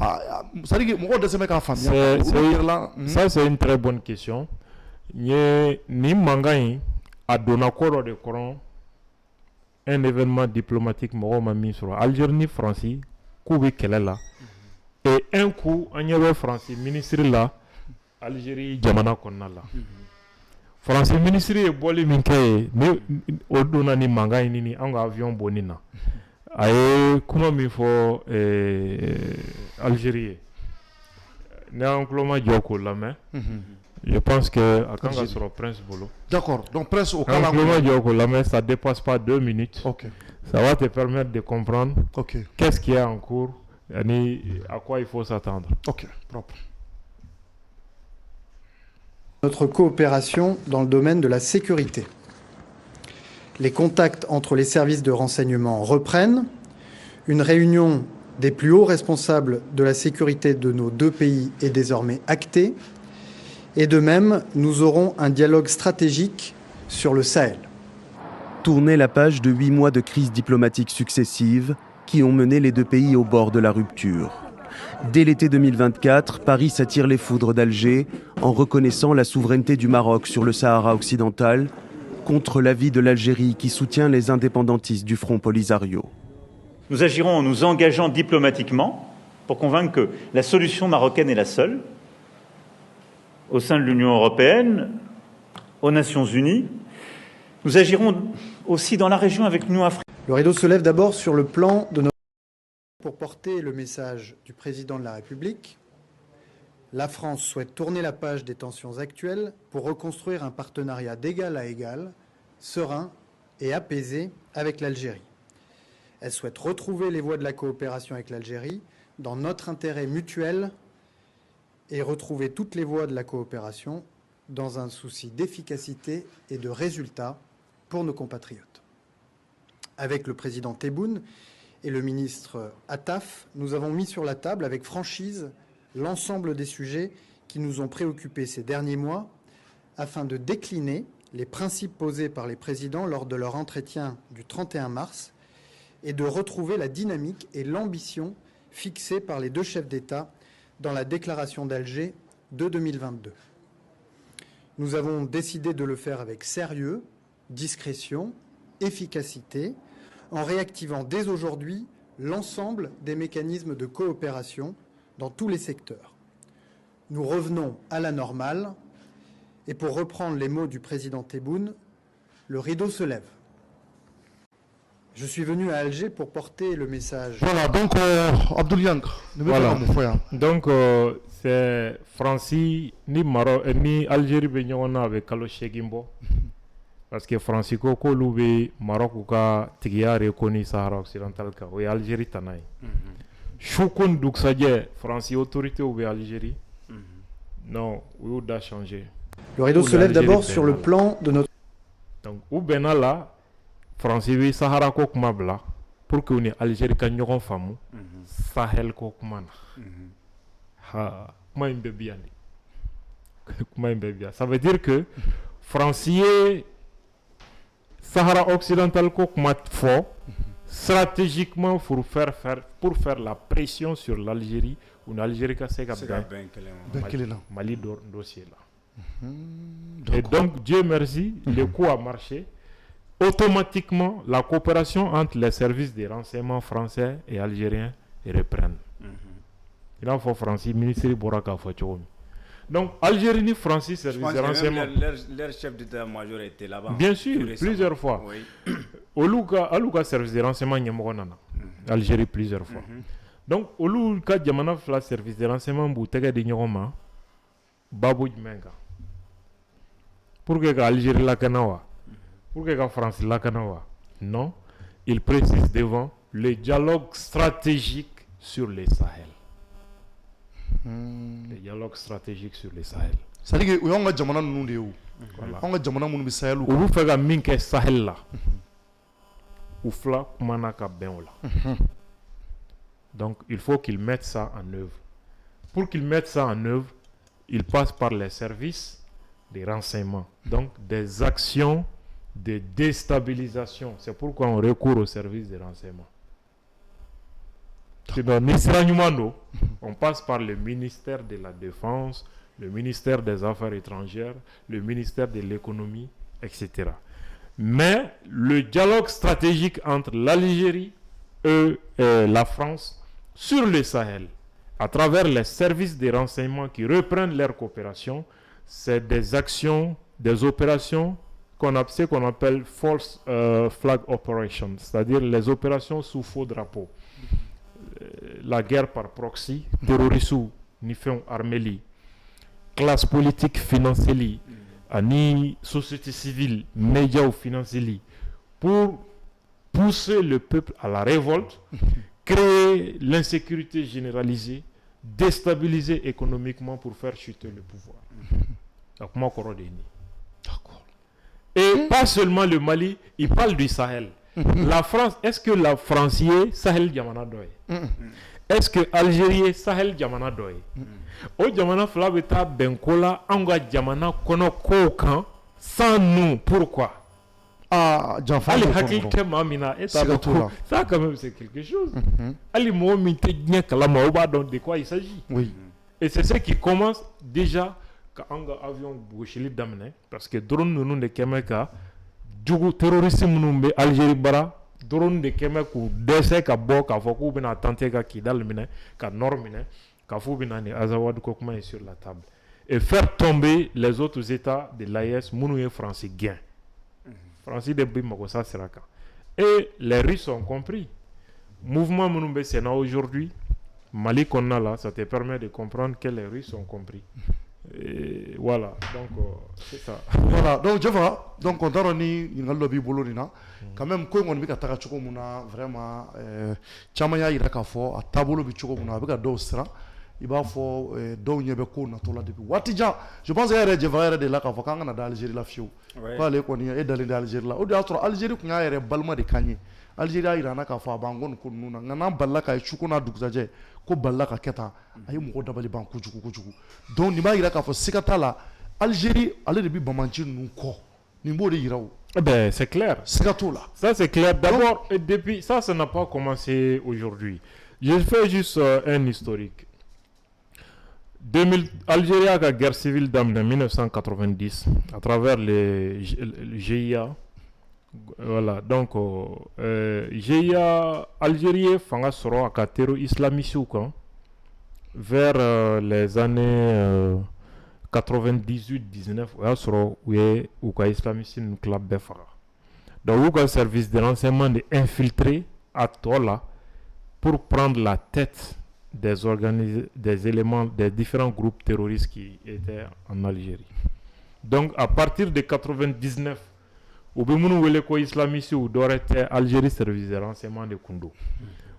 ça dit que mo de se me ka famille ça c'est une très bonne question ni mangai a donakoro de koron un événement diplomatique m'a mis sur Algérie Francie Koubé Kelela et un coup Agnès Francie ministre là Algérie Jamana Konala Francie ministre est bolé minké ni odona ni manga ni anga avion bonina aye comment il faut Algérie n'a oncle Djoko la main. Je pense que à Kanga sera Prince Bolo. D'accord. Donc Prince au Calama, ça dépasse pas 2 minutes. Ok. Ça va te permettre de comprendre qu'est-ce qui est en cours et à quoi il faut s'attendre. Ok. Propre. Notre coopération dans le domaine de la sécurité. Les contacts entre les services de renseignement reprennent. Une réunion des plus hauts responsables de la sécurité de nos deux pays est désormais actée. Et de même, nous aurons un dialogue stratégique sur le Sahel. Tourner la page de 8 mois de crises diplomatiques successives qui ont mené les deux pays au bord de la rupture. Dès l'été 2024, Paris s'attire les foudres d'Alger en reconnaissant la souveraineté du Maroc sur le Sahara occidental contre l'avis de l'Algérie qui soutient les indépendantistes du Front Polisario. Nous agirons en nous engageant diplomatiquement pour convaincre que la solution marocaine est la seule, au sein de l'Union européenne, aux Nations unies. Nous agirons aussi dans la région avec l'Union africaine. Le rideau se lève d'abord sur le plan de notre... Pour porter le message du président de la République, la France souhaite tourner la page des tensions actuelles pour reconstruire un partenariat d'égal à égal, serein et apaisé avec l'Algérie. Elle souhaite retrouver les voies de la coopération avec l'Algérie dans notre intérêt mutuel et retrouver toutes les voies de la coopération dans un souci d'efficacité et de résultats pour nos compatriotes. Avec le président Tebboune et le ministre Attaf, nous avons mis sur la table avec franchise l'ensemble des sujets qui nous ont préoccupés ces derniers mois afin de décliner les principes posés par les présidents lors de leur entretien du 31 mars et de retrouver la dynamique et l'ambition fixées par les deux chefs d'État dans la déclaration d'Alger de 2022. Nous avons décidé de le faire avec sérieux, discrétion, efficacité, en réactivant dès aujourd'hui l'ensemble des mécanismes de coopération dans tous les secteurs. Nous revenons à la normale et pour reprendre les mots du président Tebboune, le rideau se lève. Je suis venu à Alger pour porter le message. Voilà, donc Abdoul Yank, Voilà. Donc c'est Francie ni Maroc ni Algérie be ɲɔgɔn na avec kalo 8 bɔ parce que Francie ko k'olu bɛ Maroc ka tigiya reconnu Sahara occidental kan o ye Algérie tana ye su ko ni dugusajɛ Francie autorité bɛ Algérie non u y'u da changer. Le rideau se lève d'abord sur le plan de notre... Donc u bɛnna la Francie bɛ Sahara ko kuma bila pour que u ni Algérie ka ɲɔgɔn faamu Sahel ko kuma na. Kuma in bɛ bi yan de. Kuma in bɛ bi yan. Ça veut dire que Francie ye Sahara occidental ko kuma fɔ stratégiquement pour faire la pression sur l'Algérie ou l'Algérie ka se ka bɛn Mali dossier là. Et donc Dieu merci, le coup a marché. Automatiquement, la coopération entre les services de renseignement français et algériens reprennent. Il en faut Francis, ministre Boraka Fachoumi. Donc, Algérie ni Francis, service de renseignement. Leur chef d'état-major était là-bas. Bien sûr, plusieurs fois. Oui. Alouka service de renseignement, Algérie plusieurs fois. Donc, Alouka Djamana Fla service de renseignement, Boutega de Nyoma, Babou Djmenga. Pour que l'Algérie la Kanawa. Pour que la France la Kanawa. Non, il précise devant le dialogue stratégique sur les Sahel. Le dialogue stratégique sur les Sahel. C'est-à-dire que on a jamana nunu de yo. On a jamana munu bi Sahel ou vous faites min ke Sahel là. Ou fla kumana ka ben là. Donc il faut qu'ils mettent ça en œuvre. Pour qu'ils mettent ça en œuvre, ils passent par les services des renseignements. Donc des actions de déstabilisation. C'est pourquoi on recourt au service des renseignements. On passe par le ministère de la Défense, le ministère des Affaires étrangères, le ministère de l'économie, etc. Mais le dialogue stratégique entre l'Algérie et la France sur le Sahel, à travers les services de renseignement qui reprennent leur coopération, c'est des actions, des opérations qu'on appelle false flag operations, c'est-à-dire les opérations sous faux drapeau. La guerre par proxy, terrorisme, ni fait armée, classe politique financière, ni société civile, médias ou financiers, pour pousser le peuple à la révolte, créer l'insécurité généralisée, déstabiliser économiquement pour faire chuter le pouvoir. Donc, moi, d'accord. Et pas seulement le Mali, il parle du Sahel. La France, est-ce que la France y est Sahel Djamana Doye? Est-ce que Algérie est Sahel Djamana Doye? Au Djamana Flabeta Benkola, Anga Djamana Kono Kokan, sans nous. Pourquoi? Ah, Ali Hakilke Mamina, ça quand même c'est quelque chose. Ali Mohamed Kalama Oba, donc de quoi il s'agit? Oui. Et c'est ce qui commence déjà quand un avion Bouchili d'amener, parce que drone nous de Kemeka. Djougou terrorisme nous Algérie bara drone de Kemek ou décès ka bo ka foku bina tenter ka Kidal mine ka Nord mine ka fou bina ni Azawad Kokma est sur la table et faire tomber les autres états de l'AES mounou français gain français de bimako ça sera quand et les Russes ont compris mouvement mounou Sénat aujourd'hui Mali qu'on a là ça te permet de comprendre que les Russes ont compris. Et voilà, donc c'est ça. Voilà, donc je vois, donc on a ni le lobby bolorina, quand même quand on vit à Takachokomuna vraiment, Chamaya Irakafo, à Tabolo Bichokomuna, avec un dosra, il va faut donner be ko na tola depuis. Watija, je pense que je vais de la Kafakanga na d'Algérie la fio. Pas les qu'on y est dans l'Algérie là. Au d'autres Algérie qu'on a balma de Kanye. Algérie irana ka fa bangon ko nuna ngana ballaka chukuna dugzaje ko ballaka keta ay mo dabali banku juku donc ni ba ira ka fo sikata la Algérie ale de bi bamanci nu ko nin b'o de yira o. Eh ben, c'est clair. Siga t'o la. Ça, c'est clair. D'abord, et depuis, ça n'a pas commencé aujourd'hui. Je fais juste un historique. Algérie a la guerre civile en 1990 à travers le GIA. Voilà, donc GIA, Algérie fanga soro aka terror islamiste vers les années 98-19 o y'a sɔrɔ u ka islamiste ninnu tila bɛɛ faga. Donc u ka service de renseignement de infiltrer à tɔ la pour prendre la tête des éléments des différents groupes terroristes qui étaient en Algérie. Donc à partir de 99 u bɛ minnu wele ko islamiste u dɔwɛrɛ tɛ Algérie service de renseignement de kun don.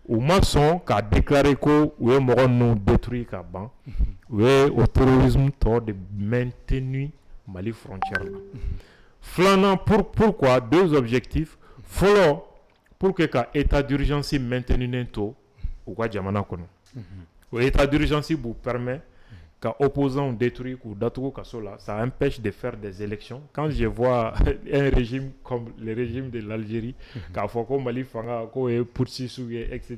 U ma sɔn k'a déclarer ko u ye mɔgɔ ninnu détruire ka ban. U ye o terrorisme tɔ de maintenu Mali frontière la. Filanan pourquoi deux objectifs. Fɔlɔ pour que ka état d'urgence maintenu to u ka jamana kɔnɔ. O état d'urgence vous permet qu'à opposants détruire ou d'atouko kasola, ça empêche de faire des élections. Quand je vois un régime comme le régime de l'Algérie, qu'à Foko Mali Fanga, Poutsisouye, etc.,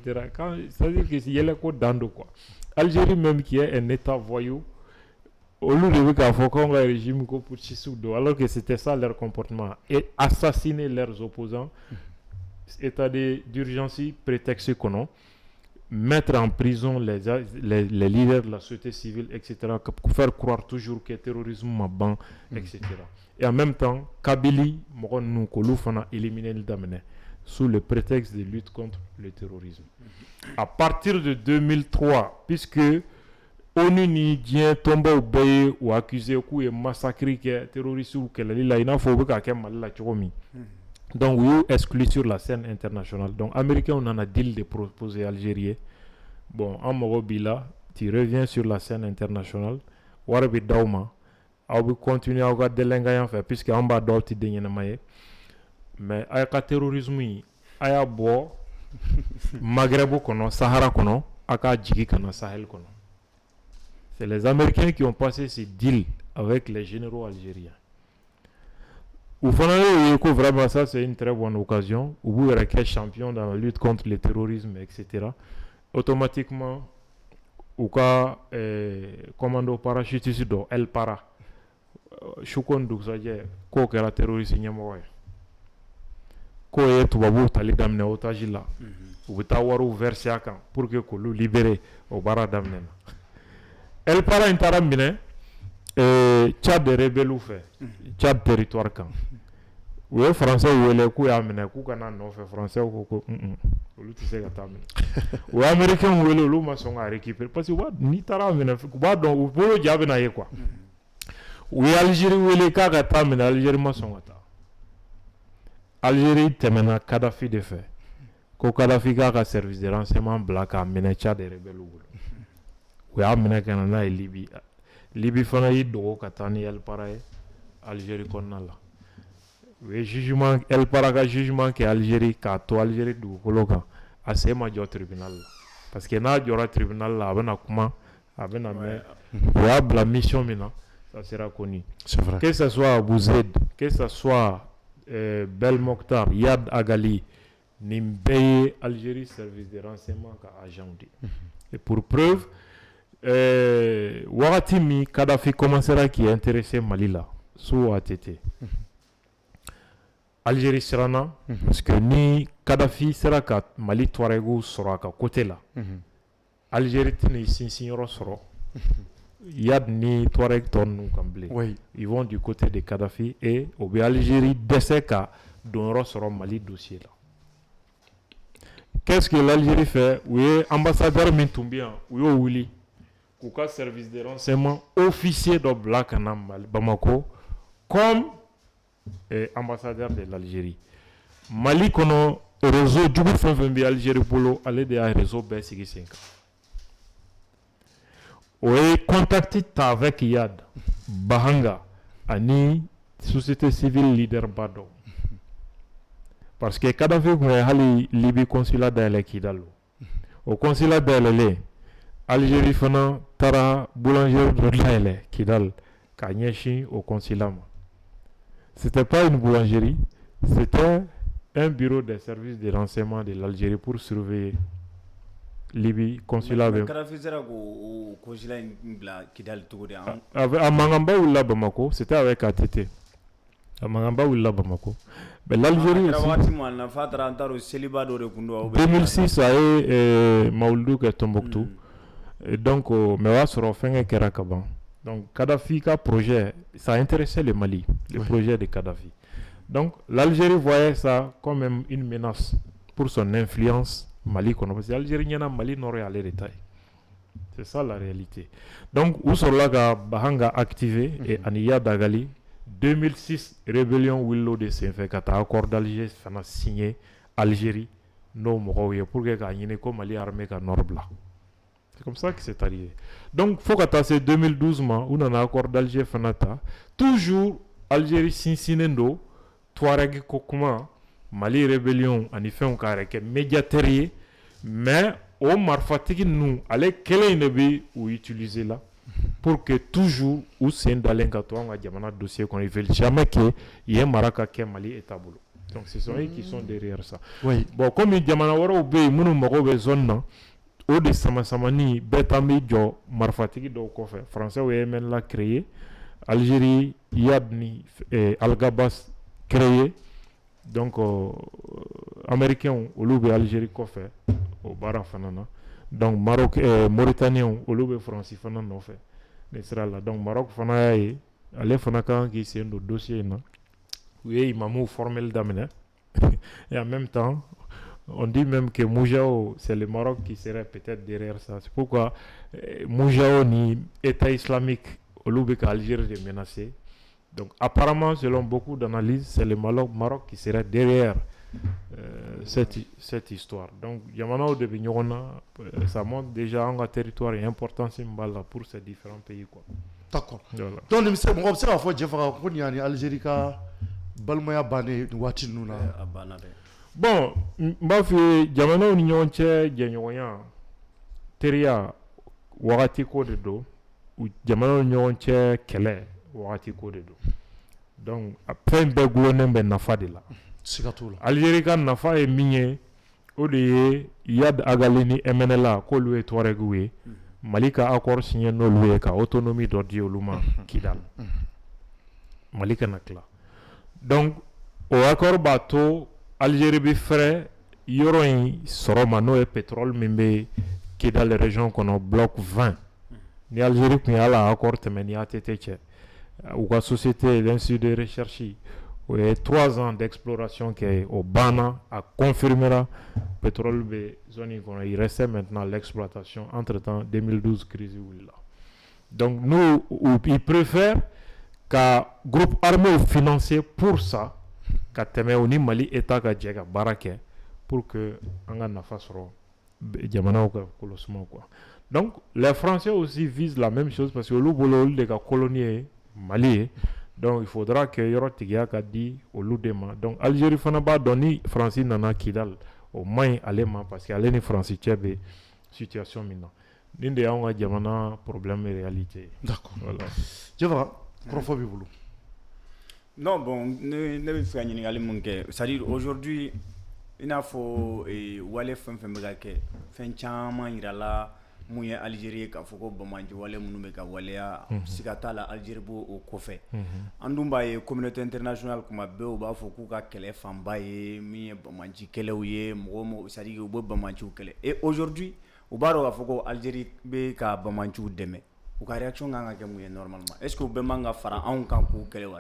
ça veut dire qu'il y a le code d'Ando quoi. Algérie même qui est un état voyou, au lieu de qu'à Foko un régime comme Poutsisoudo, alors que c'était ça leur comportement, et assassiner leurs opposants, état d'urgence, prétexte qu'on a. Mettre en prison les leaders de la société civile, etc., pour faire croire toujours que le terrorisme m'a ban, etc. Et en même temps, Kabylie, nous avons éliminé le Damene sous le prétexte de lutte contre le terrorisme. À partir de 2003, puisque ONU n'y vient tomber au baye ou accusé ou massacrer que terroriste ou que la lila, il faut que la chomi. Donc, oui, exclu sur la scène internationale. Donc, Américains, on en a deal de proposer Algériens. Bon, en Morobila, tu reviens sur la scène internationale. Warabi Dauma, on va continuer à regarder l'engagement fait, puisque en bas d'autres tu maye. Mais avec le terrorisme, il y a beau Maghreb kono, Sahara kono, aka djigi kana Sahel kono. C'est les Américains qui ont passé ces deals avec les généraux algériens. Vraiment, ça c'est une très bonne occasion. Vous êtes champion dans la lutte contre le terrorisme, etc. Automatiquement, au cas commando parachutiste do El Para, Chukondou Saje, ko kera terroriste nyamoy. Ko e tubabu tali damne otajila. Ou tawaru verser akan pour que ko libérer au bara damne. El Para intara mine Tchad de rebelle fait. Tchad territoire kan. Ou les Français ou les coups amènent coup qu'on a non fait français ou quoi ou tu sais que ou Américains ou les loups sont à récupérer parce que what ni tara amène quoi donc ou pour le diable na quoi ou Algérie ou les cas que amène Algérie sont à Algérie temena Kadhafi de fait ko Kadhafi ka service de renseignement black amène Tchad des rebelles ou amène Canada et Libye fana yi dogo katani El Para Algérie konnala. Le jugement, elle parle de jugement que Algérie, quand Algérie du Coloca, a c'est major tribunal. Parce que n'a pas tribunal là, avec comment, avec la mission maintenant, ça sera connu. C'est vrai. Que ce soit Abu Zaid, que ce soit Bel Mokhtar, Yad Agali, Nimbeye, Algérie, service de renseignement qu'a agent. Et pour preuve, Ouattimi, Kadhafi commencera qui est intéressé Mali là, sous ATT. Algérie sirana parce que ni Kadhafi sera ka Mali Touareg sera ka côté là. Algérie tini signoro sera. Yad ni Touareg ton kamblé. Oui. Ils vont du côté de Kadhafi et au Algérie décès ka donro sera Mali dossier là. Qu'est-ce que l'Algérie fait? Oui, ambassadeur Mintumbia, oui Willy. Kouka service de renseignement officier de Black Anam Bamako comme ambassadeur de l'Algérie. Mali kono réseau du Fenfembi Algérie polo aller de réseau B5. Oui, contacté avec Yad Bahanga ani société civile leader Bado. Parce que Kadhafi ko hali Libye consulat dans Kidalo. Au consulat dans Algérie fana tara boulanger de Kidal Kanyeshi au consulat. C'était pas une boulangerie, c'était un bureau des services de renseignement de l'Algérie pour surveiller Libye, consulat. À Mangamba ou là Bamako, c'était avec ATT. À Mangamba ou là Bamako. Mais l'Algérie aussi. 2006 a eu Maoulouk et Tombouctou. Et donc, mais on sera fin et Kerakaban. Donc, Kadhafi, projet, ça intéressait le Mali, le projet de Kadhafi. Donc, l'Algérie voyait ça comme une menace pour son influence Mali. Parce que l'Algérie n'a Mali n'aurait à les détails. C'est ça la réalité. Donc, Oussolaga Bahanga activé et Aniya Dagali, 2006, rébellion Willow de Saint-Fekata, accord d'Alger, a signé Algérie, non, pour que gagner comme Mali armé qu'à Nord-Blanc. C'est comme ça que c'est arrivé. Donc, il faut que c'est 2012, où on a un accord d'Alger, toujours Algérie, Sinsinendo, Touareg, Kokuma, Mali rébellion, en effet, on a médiateur, mais au Marfatiki, nous, allez, quel est le ou utiliser là pour que toujours, ou c'est dans l'engato, on a un dossier qu'on ne veut jamais qu'il y ait un Maraka qui est Mali et Tabolo. Donc, ce sont eux qui sont derrière ça. Oui. Bon, comme il y a un obéi, nous avons zone au de Samasamani, Betami, Jo, Marfatiki, do Kofe, français, ou Yemen l'a créé, Algérie, Yadni, Al-Gabas créé, donc, américain, au Loube Algérie Kofe, au Bara Fanana, donc, Maroc, Mauritanien, au Loube Francis Fanana, fait, là. Donc, Maroc, Fanaye, allez, Fanaka, qui c'est un dossier, non? Oui, il m'a mis formel d'amener. Et en même temps, on dit même que Moujao, c'est le Maroc qui serait peut-être derrière ça. C'est pourquoi Moujao ni État islamique au Loubek Algérie est menacé. Donc apparemment, selon beaucoup d'analyses, c'est le Maroc qui serait derrière cette histoire. Donc Yamana de Vignorona, ça montre déjà un territoire important pour ces différents pays. D'accord. Voilà. Donc, on observe fois Jeffra qu'on y a en Algérie ka balmaya bané wati nuna. Bon, mbafi jamana ni nyonche genyoya teria wakati ko de do ou jamana ni nyonche kele wakati ko de do. Donc après be gouvernement ben nafa de la. Sikatoula. Algérie kan nafa e minye o de yad agalini MNLA ko loué Touaregoué. Malika accord signé no loué ka autonomie d'ordi oluma Kidal. Malika nakla. Donc au accord bateau Algérie bi frère yoroin soroma no e pétrole mimbe Kidal région kono bloc 20. Ni Algérie qui a la accord temeni ATT ou la société l'institut de recherche ou 3 ans d'exploration qui est au Bana a confirmé la pétrole be zone kono il restait maintenant l'exploitation entre-temps 2012 crise là. Donc nous ils préfèrent qu'un groupe armé financier pour ça qu'à temer au Mali état ka djega barake pour que anga nafa soro jamana ko kolosmo quoi. Donc les Français aussi visent la même chose parce que le bolo de ka colonier Mali. Donc il faudra que yoro tigia ka di au ludema. Donc Algérie fana ba doni Français nana Kidal au moins allemand parce que aleni Français tchebe situation maintenant. Ninde ya nga jamana problème et réalité. D'accord. Voilà. Jeffra, crofobi boulou. Non, bon, ne vais faire une galère. C'est-à-dire, aujourd'hui, il faut Wale Fembegake, Fenchama, Irala, Mouya Algérie, Kafoko, Bamanji, Wale Mounumeka, Walea, Sikatala, Algérie au Kofé. Andumba et communauté internationale comme Abeo, Bafokuka, Kele, Fambaye, Mi, Bamanji, Keleouye, Momo, c'est-à-dire au Bamanji, Kele. Et aujourd'hui, au Baro Afoko, Algérie, Beka, Bamanji, Deme. Ou la réaction est normalement. Est-ce que vous pouvez faire un camp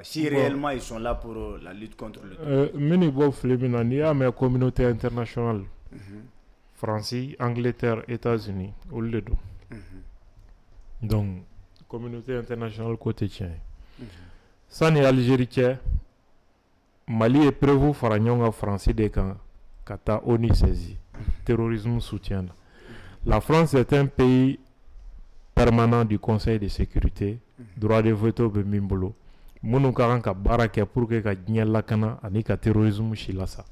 si réellement ils sont là pour la lutte contre le Mini bof leminania mais communauté internationale. France, Angleterre, États-Unis, au lieu de. Donc communauté internationale côté tien. Ça n'est Algérie tien. Mali est prévu faranyonga France de quand kata oni saisi. Terrorisme soutient. La France est un pays permanent du Conseil de sécurité, droit de veto be mimbolo. Munu karanka baraka pour que ka nyela kana ani ka terrorisme shilasa.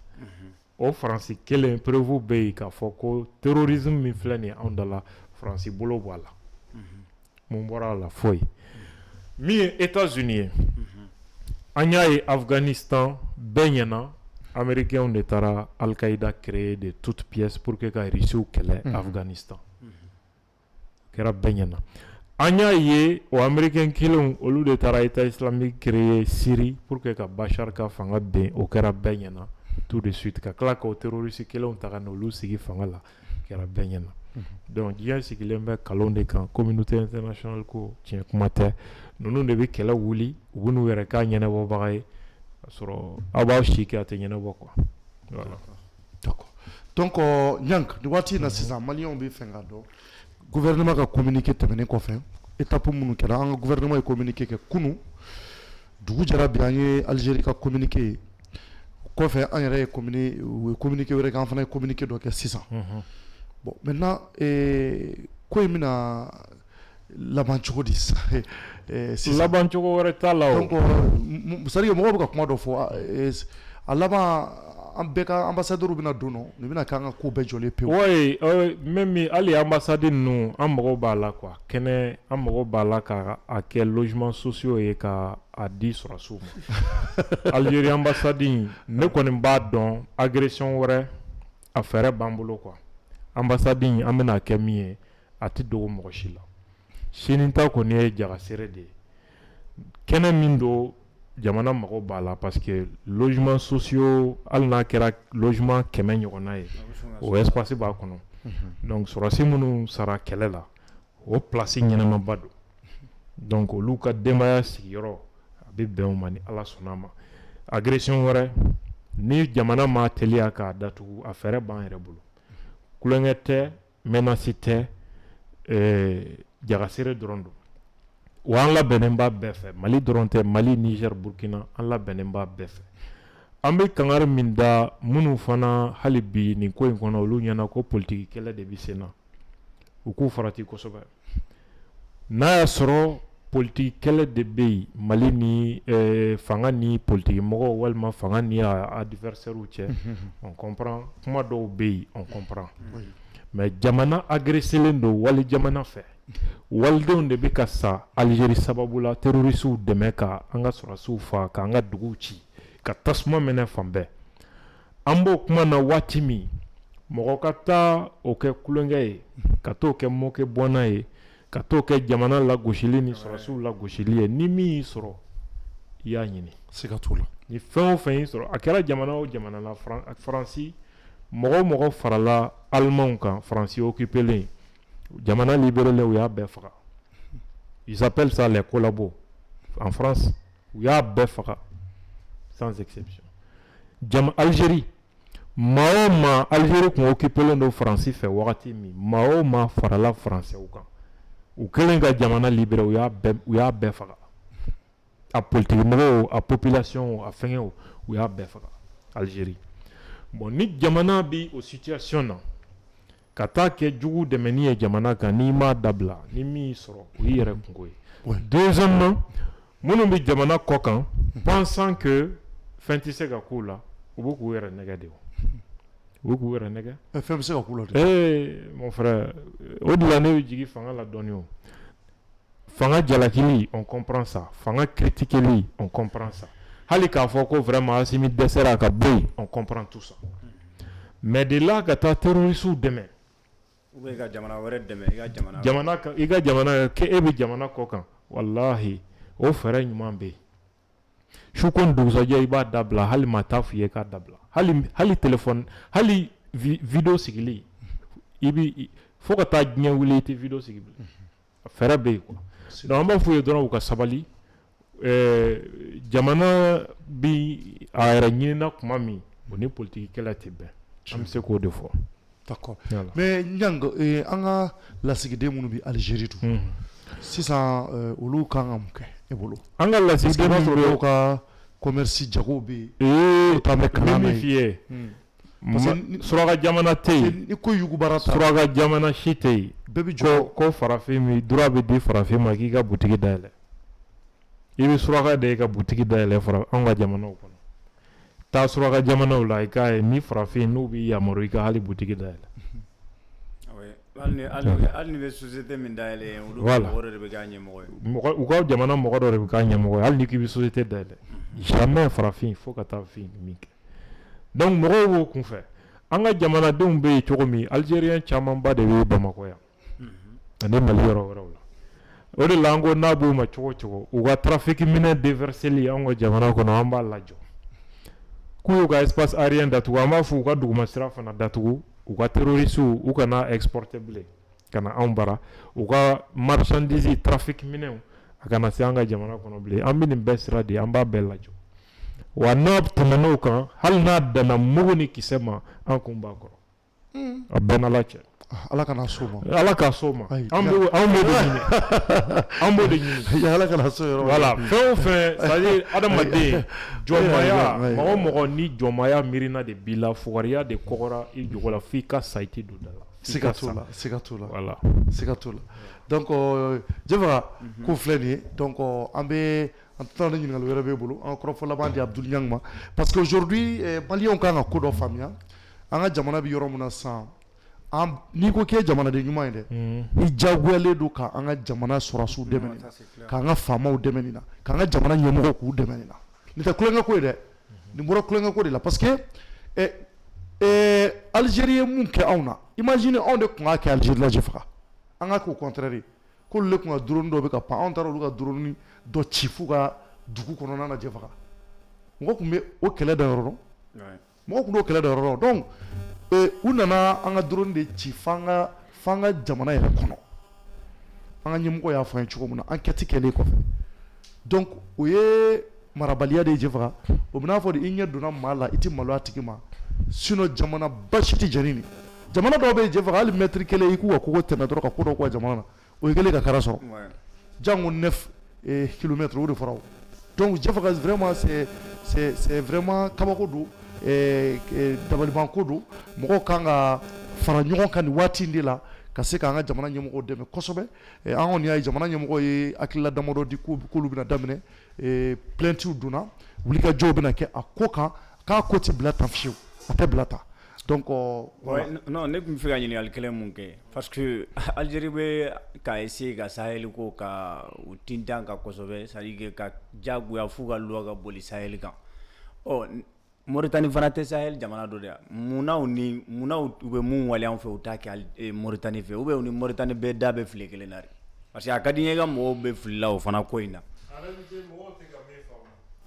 Au France, quel est prévu be ka foko terrorisme mi flani andala France bolo wala. Mon bora la foi. Mi États-Unis. an y'a ye Afghanistan bɛɛ ɲɛna américains de taara Al-Qaïda créer de toutes pièces pour que ka Russiw kɛlɛ Afghanistan kɛra bɛɛ ɲɛna an y'a ye o américain kelenw olu de taara État islamique créer Syrie pour que ka Bachar ka fanga ben o kɛra bɛɛ ɲɛna tout de suite ka tila k'o terroriste kelenw ta ka na olu sigi fanga la kɛra bɛɛ ɲɛna donc diɲɛ sigilen bɛ kalon de kan communauté internationale ko tiɲɛ kuma tɛ ninnu de bɛ kɛlɛ wuli u bɛ n'u yɛrɛ k'a ɲɛnabɔbaga ye k'a sɔrɔ aw b'aw si kɛ a tɛ ɲɛnabɔ quoi voilà. D'accord. Donc Nyank ni waati in na sisan maliyɛnw bɛ fɛ k'a dɔn gouvernement ka communiqué tɛmɛnen kɔfɛ étape minnu kɛra an ka gouvernement ye communiqué kɛ kunun dugu jɛra bi an ye Algérie ka communiqué ye kɔfɛ an yɛrɛ ye communiqué wɛrɛ kɛ an fana ye communiqué dɔ kɛ sisan bon maintenant ko in bɛna laban cogo di sisan laban cogo wɛrɛ t'a la o donc c'est à dire mɔgɔw bɛ ka kuma dɔ fɔ a laban an bɛɛ ka ambassadeur bɛna don nɔ nin bɛna k'an ka ko bɛɛ jɔlen pewu oui même hali ambassade ninnu an mago b'a la quoi kɛnɛ an mago b'a la ka a kɛ logements sociaux ye ka a di sɔrɔsiw ma Algérie ambassade in ne kɔni b'a dɔn agression wɛrɛ a fɛɛrɛ b'an bolo quoi ambassade in an bɛna kɛ min ye a tɛ dogo mɔgɔ si la sini ta kɔni ye jagasere de ye kɛnɛ min don jamana mago b'a la parce que logements sociaux hali n'a kɛra logement 100 ɲɔgɔnna ye o espace b'a kɔnɔ donc sɔrɔsi minnu sara kɛlɛ la o place ɲɛnamaba don donc olu ka denbaya sigiyɔrɔ a bɛ bɛn o ma ni Ala sɔnna ma agression wɛrɛ ni jamana ma teliya k'a datugu a fɛɛrɛ b'an yɛrɛ bolo kulonkɛ tɛ menace tɛ jagasere dɔrɔn don wa an labɛnnen b'a bɛɛ fɛ Mali dɔrɔn tɛ Mali Niger Burkina an labɛnnen b'a bɛɛ fɛ an bɛ kangari min da minnu fana hali bi nin ko in kɔnɔ olu ɲɛna ko politique kɛlɛ de bɛ sen na u k'u farati kosɛbɛ n'a y'a sɔrɔ politique kɛlɛ de bɛ yen Mali ni fanga ni politique mɔgɔw walima fanga ni adversaires cɛ on comprend kuma dɔw bɛ yen on comprend mais jamana agresselen don wali jamana fɛ walidenw de bɛ ka sa Algérie sababu la terroristes dɛmɛ ka an ka sɔrɔsiw faga k'an ka duguw ci ka tasuma minɛ fan bɛɛ an b'o kuma na waati min mɔgɔ ka taa o kɛ kulonkɛ ye ka t'o kɛ moke bɔnna ye ka t'o kɛ jamana lagosili ni sɔrɔsiw lagosili ye ni min y'i sɔrɔ i y'a ɲini siga t'o la ni fɛn o fɛn y'i sɔrɔ a kɛra jamana o jamana la Faransi mɔgɔ o mɔgɔ farala Allemands kan Faransi occupelen jamana libéré u y'a bɛɛ faga ils appellent ça les collabos en France u y'a bɛɛ faga sans exception Algérie maa o maa Algérie kun occupelen don Faransi fɛ wagati min maa o maa farala Faransɛw kan u kɛlen ka jamana libéré u y'a bɛɛ faga a politique mɔgɔw a population a fɛngɛw u y'a bɛɛ faga Algérie bon ni jamana bi o situation na ka taa kɛ jugu dɛmɛni ye jamana kan n'i m'a dabila ni min y'i sɔrɔ o y'i yɛrɛ kungo ye deuxièmement minnu bɛ jamana kɔ kan pensant que fɛn tɛ se ka k'u la u bɛ k'u yɛrɛ nɛgɛ de u bɛ k'u yɛrɛ nɛgɛ fɛn bɛ se ka k'u la de mon frère o de la ne bɛ jigin fanga la dɔɔni o fanga jalakili on comprend ça fanga critiqueli on comprend ça hali k'a fɔ ko vraiment Assimi dɛsɛra ka bɔ yen on comprend tout ça mais de là ka taa terroristes dɛmɛ i ka jamana wɛrɛ dɛmɛ i ka jamana kɛ e bɛ jamana kɔ kan walahi o fɛɛrɛ ɲuman bɛ yen su ko dugusajɛ i b'a dabila hali maa t'a f'i ye k'a dabila hali téléphone hali vidéo sigili i bi fo ka taa diɲɛ wuli i tɛ vidéo sigi bilen fɛɛrɛ bɛ yen quoi donc an b'a f'u ye dɔrɔn u ka sabali jamana bi a yɛrɛ ɲinina tuma min o ni politique kɛlɛ tɛ bɛn an bɛ se k'o de fɔ. D'accord. Mais Nyang, an ka lasigiden minnu bɛ Algérie dun sisan olu kan ka mun kɛ e bolo an ka lasigiden minnu bɛ u ka commerce jago bɛ yen taa bɛ kalan na min f'i ye suraka jamana tɛ yen ni ko yugubara ta suraka jamana si tɛ yen bɛɛ bɛ jɔ ko farafin min droit bɛ di farafin ma k'i ka butigi dayɛlɛ i bɛ suraka de ye ka butigi dayɛlɛ an ka jamanaw kɔnɔ taa suraka jamanaw la i k'a ye ni farafin n'u bɛ yamaru i ka hali butigi dayɛlɛ hali ni bɛ société min dayɛlɛ olu mɔgɔ dɔ de bɛ k'a ɲɛmɔgɔ ye u ka jamana mɔgɔ dɔ de bɛ k'a ɲɛmɔgɔ ye hali ni k'i bɛ société dayɛlɛ jamais farafin il faut ka taa fin min kɛ donc mɔgɔw b'o kun fɛ an ka jamanadenw bɛ yen cogo min algérien camanba de bɛ Bamakɔ yan ani Mali yɔrɔ wɛrɛw la o de la an ko n'a b'o ma cogo o cogo u ka trafic minɛ déverseli an ka jamana kɔnɔ an b'a lajɔ k'u y'u ka espace aérien datugu an b'a fɔ u ka duguma sira fana datugu u ka terroristes u kana exporter bilen ka na anw bara u ka marchandise trafic minɛnw a kana se an ka jamana kɔnɔ bilen an bɛ nin bɛɛ sira de an b'a bɛɛ lajɔ wa n'a tɛmɛn'o kan hali n'a danna mugu ni kisɛ ma an kun b'a kɔrɔ a bɛɛ n'Ala cɛ Ala kana so ma Ala ka so ma an b'o de ɲini Ala kana so yɔrɔ voilà fɛn o fɛn c'est-à-dire adamaden jɔnmaya mɔgɔ o mɔgɔ ni jɔnmaya miirina de b'i la fugariya de kɔgɔra i jogo la f'i ka sa i tɛ don da la siga t'o la voilà siga t'o la donc Jɛfara ko filɛ nin ye donc an bɛ an tɛ taa ni ɲininkali wɛrɛ b'e bolo an kɔrɔfɔ laban di Abdul Niang ma parce que aujourd'hui maliyɛnw kan ka ko dɔ faamuya an ka jamana bɛ yɔrɔ min na sisan n'i ko k'e jamanaden ɲuman ye dɛ i diyagoyalen don ka an ka jamana sɔrɔsiw dɛmɛ nin na k'an ka faamaw dɛmɛ nin na k'an ka jamana ɲɛmɔgɔw k'u dɛmɛ nin na nin tɛ kulonkɛ ko ye dɛ nin bɔra kulonkɛ ko de la parce que Algérie ye mun kɛ anw na imagine anw de tun k'a kɛ Algérie la Jɛfara an ka k'o contraire k'olu de tun ka drone dɔ bɛ ka pan anw taara olu ka drone dɔ ci f'u ka dugu kɔnɔna na Jɛfara mɔgɔ tun bɛ o kɛlɛ da yɔrɔ dɔn mɔgɔ tun b'o kɛlɛ da yɔrɔ dɔn donc u nana an ka drone de ci f'an ka jamana yɛrɛ kɔnɔ an ka ɲɛmɔgɔ y'a fɔ an ye cogo min na enquête kɛlen kɔfɛ donc o ye marabaliya de ye Jɛfara o bɛ n'a fɔ de i ɲɛ donna maa la i tɛ maloya a tigi ma sinon jamana basi tɛ jɛni nin jamana dɔw bɛ yen Jɛfara hali mètre kelen i k'u ka kogo tɛmɛ dɔrɔn ka ko dɔ k'u ka jamana na o ye kelen ka kara sɔrɔ jango 9 kilomètres o de fɔra o donc Jɛfara vraiment c'est vraiment kabako don dabaliban ko don mɔgɔw kan ka fara ɲɔgɔn kan nin waati in de la ka se k'an ka jamana ɲɛmɔgɔw dɛmɛ kosɛbɛ an kɔni y'a ye jamana ɲɛmɔgɔ ye hakilila damadɔ di k'olu bɛna daminɛ plaintes donna wulikajɔw bɛna kɛ a ko kan k'a ko tɛ bila tan fiyewu a tɛ bila tan donc non ne tun bɛ fɛ ka ɲininkali kelen mun kɛ parce que Algérie bɛ ka essayer ka Sahel ko ka u tintan kan kosɛbɛ c'est à dire ka jagoya f'u ka loi ka boli Sahel kan Mauritanie fana tɛ Sahel jamana dɔ de ya munna u bɛ mun wale an fɛ u t'a kɛ Mauritanie fɛ ou bien u ni Mauritanie bɛɛ da bɛ file kelen na de parce que a ka di n ye ka mɔgɔw bɛ fili la o fana ko in na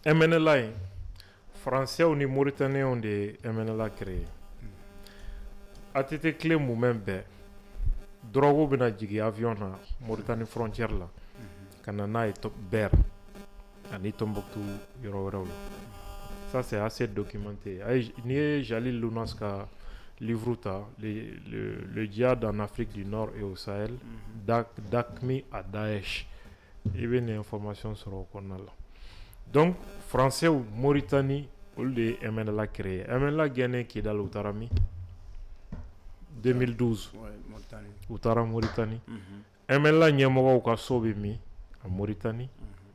MNLA in Français ni Mauritaniens de MNLA créé ATT clé moment bɛɛ drogue bɛna jigin avion na Mauritanie frontière la ka na n'a ye Ber ani Tombouctou yɔrɔ wɛrɛw la ça c'est assez documenté. Ni Jalil Lounas ka livre ta le djihad en Afrique du Nord et au Sahel d'Aqmi à Daesh. Il y a une information sur le canal. Donc français ou Mauritanie ou les MNLA créé. MNLA gagné qui est dans l'Outarami 2012. Outara Mauritanie. MNLA nyamaga ou ka sobimi en Mauritanie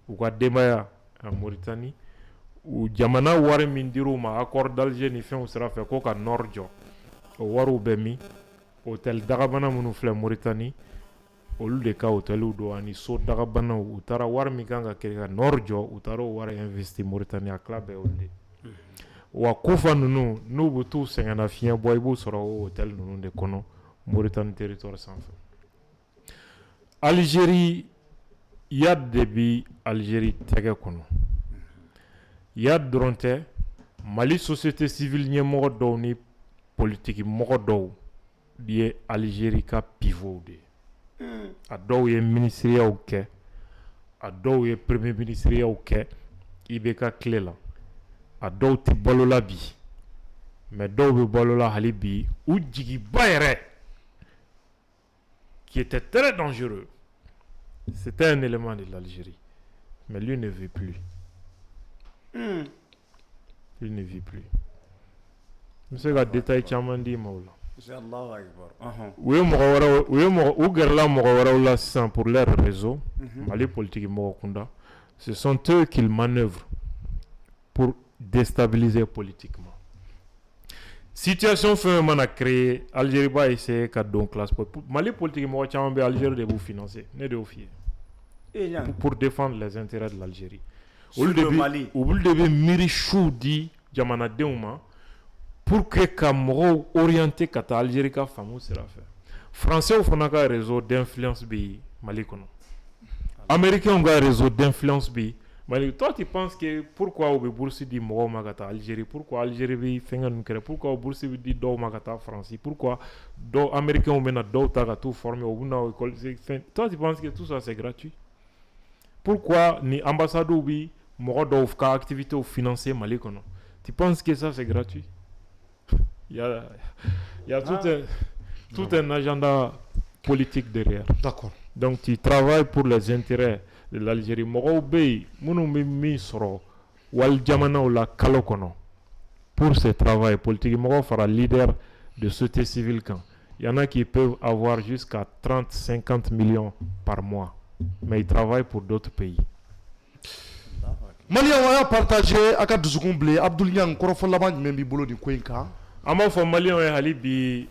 ou ka demaya en Mauritanie. U jamana wari min dir'u ma accord d'Alger ni fɛnw sira fɛ ko ka nord jɔ o wariw bɛ min hôtel dagabana minnu filɛ Mauritanie olu de ka hôteliw don ani so dagabanaw u taara wari min kan ka kɛ ka nord jɔ u taara o wari investi Mauritanie a tila bɛɛ olu de wa kufa ninnu n'u bɛ t'u sɛgɛnna fiɲɛ bɔ i b'u sɔrɔ o hôtel ninnu de kɔnɔ Mauritanie territoire sanfɛ Algérie yad de bi Algérie tɛgɛ kɔnɔ Yad dɔrɔn tɛ Mali société civile ɲɛmɔgɔ dɔw ni politique mɔgɔ dɔw ye Algérie ka pivot de a dɔw ye ministériyaw kɛ a dɔw ye premier ministériyaw kɛ IBK clé la a dɔw tɛ balola bi mais dɔw bɛ balola hali bi u jigiba yɛrɛ qui était très dangereux c'était un élément de l'Algérie mais lui ne vit plus. Il ne vit plus. Monsieur ka détail caman di ma o la. Allahu akbar. U ye mɔgɔ wɛrɛw u gɛrɛla mɔgɔ wɛrɛw la sisan pour leur réseau Mali politique mɔgɔ kunda ce sont eux qu'ils manœuvrent pour déstabiliser politiquement. Situation fɛn mana créer Algérie b'a essayer ka don classe Mali politique mɔgɔ caman bɛ Algérie de b'u financer ne de y'o f'i ye pour défendre les intérêts de l'Algérie. olu de bɛ miiri suw di jamanadenw ma pour que ka mɔgɔw orienter ka taa Algérie ka faamu sira fɛ français fana ka réseau d'influence bɛ Mali kɔnɔ américains ka réseau d'influence bɛ Mali. Toi tu penses que pourquoi u bɛ bourse di mɔgɔw ma ka taa Algérie, pourquoi Algérie bɛ fɛnkɛ ninnu kɛrɛ, pourquoi bourse bɛ di dɔw ma ka taa France, pourquoi dɔw américains bɛna dɔw ta ka t'u former u bɛna école. Toi tu penses que tout ça c'est gratuit? Pourquoi ni ambassadeurs bɛ mɔgɔ dɔw ka activités financer Mali kɔnɔ? Tu penses que ça c'est gratuit? Il y a tout un agenda politique derrière. D'accord. Donc tu travailles pour les intérêts de l'Algérie. Mɔgɔw bɛ yen minnu bɛ min sɔrɔ wali jamanaw la kalo kɔnɔ pour ce travail politique. Mɔgɔw fara leader de société civile kan. Il y en a qui peuvent avoir jusqu'à 30-50 millions par mois, mais ils travaillent pour d'autres pays. Mali a partagé a ka dusukun bilen Abdul Niang kɔrɔfɔ laban jumɛn b'i bolo nin ko in kan? An b'a fɔ maliyɛnw ye hali bi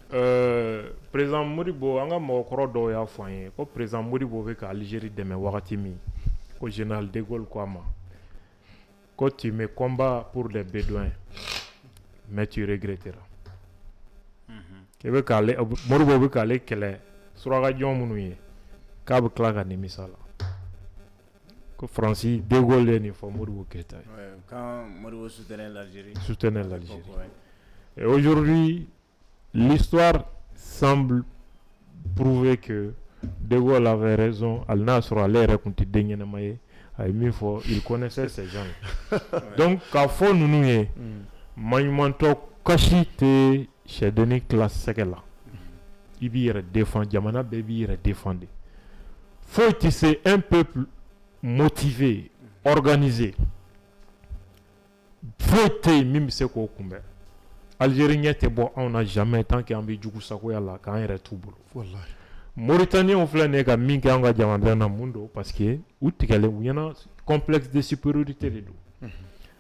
président Modibo an ka mɔgɔkɔrɔ dɔw y'a fɔ an ye ko président Modibo bɛ ka Algérie dɛmɛ wagati min ko général de Gaulle ko a ma ko tu me combats pour les Bédouins mais tu regretteras. Modibo bɛ k'ale kɛlɛ surakajɔn minnu ye k'a bɛ tila ka nimisa la ko Francis de Gaulle ye nin fɔ Modibo Keïta ye. Quand Modibo soutenait l'Algérie. Et aujourd'hui, l'histoire semble prouver que De Gaulle avait raison. Il connaissait ces gens. Donc, quand faut nous y Maïmanto Kashite chez Denis classe Sekela. Il vient défendre, Yamana Baby défendre. Faut tisser un peuple motivé, organisé. Faut te mime se ko kumbe. Algérien te bon, on n'a jamais tant qu'il y a un bijou sakoya là quand il est tout boulot. Wallahi. Mauritanie on fait nega mingi anga jamanda na mundo parce que utikale uyana complexe de supériorité les deux.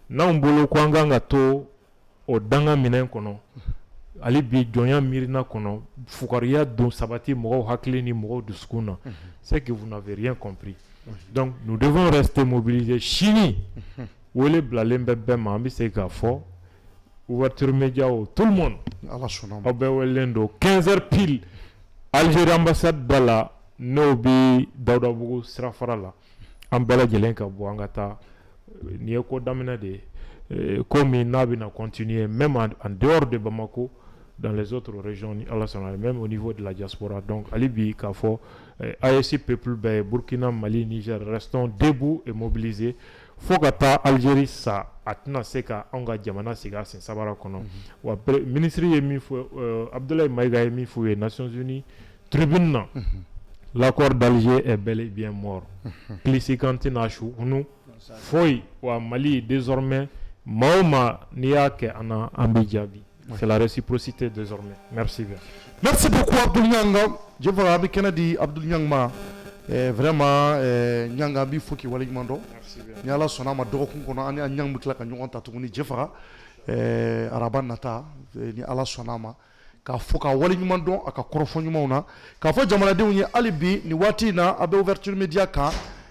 Na umbolo kwanga ngato o danga minen kono. Ali bi jonya mirina kono fukaria don sabati mo hakli ni mo duskuna. C'est que vous n'avez rien compris. Donc nous devons rester mobilisés. Chini. Wole blalembe bema ambi c'est ka fo. Ouverture média tout le monde. Allah sonam. Obe welendo 15h pile. Algérie ambassade dala nobi Daouda Bougou sirafara la. An bɛɛ lajɛlen ka bɔ an ka taa ni ye ko daminɛ de ko min n'a bɛna continuer même en dehors de Bamako dans les autres régions ni Ala sɔnna même au niveau de la diaspora. Donc hali bi k'a fɔ AES peuple bɛɛ Burkina Mali Niger restons debout et mobilisés fo ka taa Algérie sa a tɛna se ka anw ka jamana sigi a sen sabara kɔnɔ wa ministre ye min fɔ Abdoulaye Maïga ye min f'u ye Nations Unies tribune na l'accord d'Alger est bel et bien mort. Klisi Kanté n'a chounu foi wa Mali désormais Maoma Niake ana Ambidjabi. C'est la réciprocité désormais. Merci bien. Merci beaucoup Abdul Niang. Je vous remercie Kennedy Abdul Niang ma vraiment Niang bi foki wala mando. Merci bien. Ni ala sona ma dogo kun kono ani Niang mutla ka nyon ta tuguni jefara araban nata ni ala sona ma ka foka wali ɲuman dɔn a ka kɔrɔfɔ ɲumanw na k'a fɔ jamanadenw ye hali bi ni waati na a bɛ ouverture media kan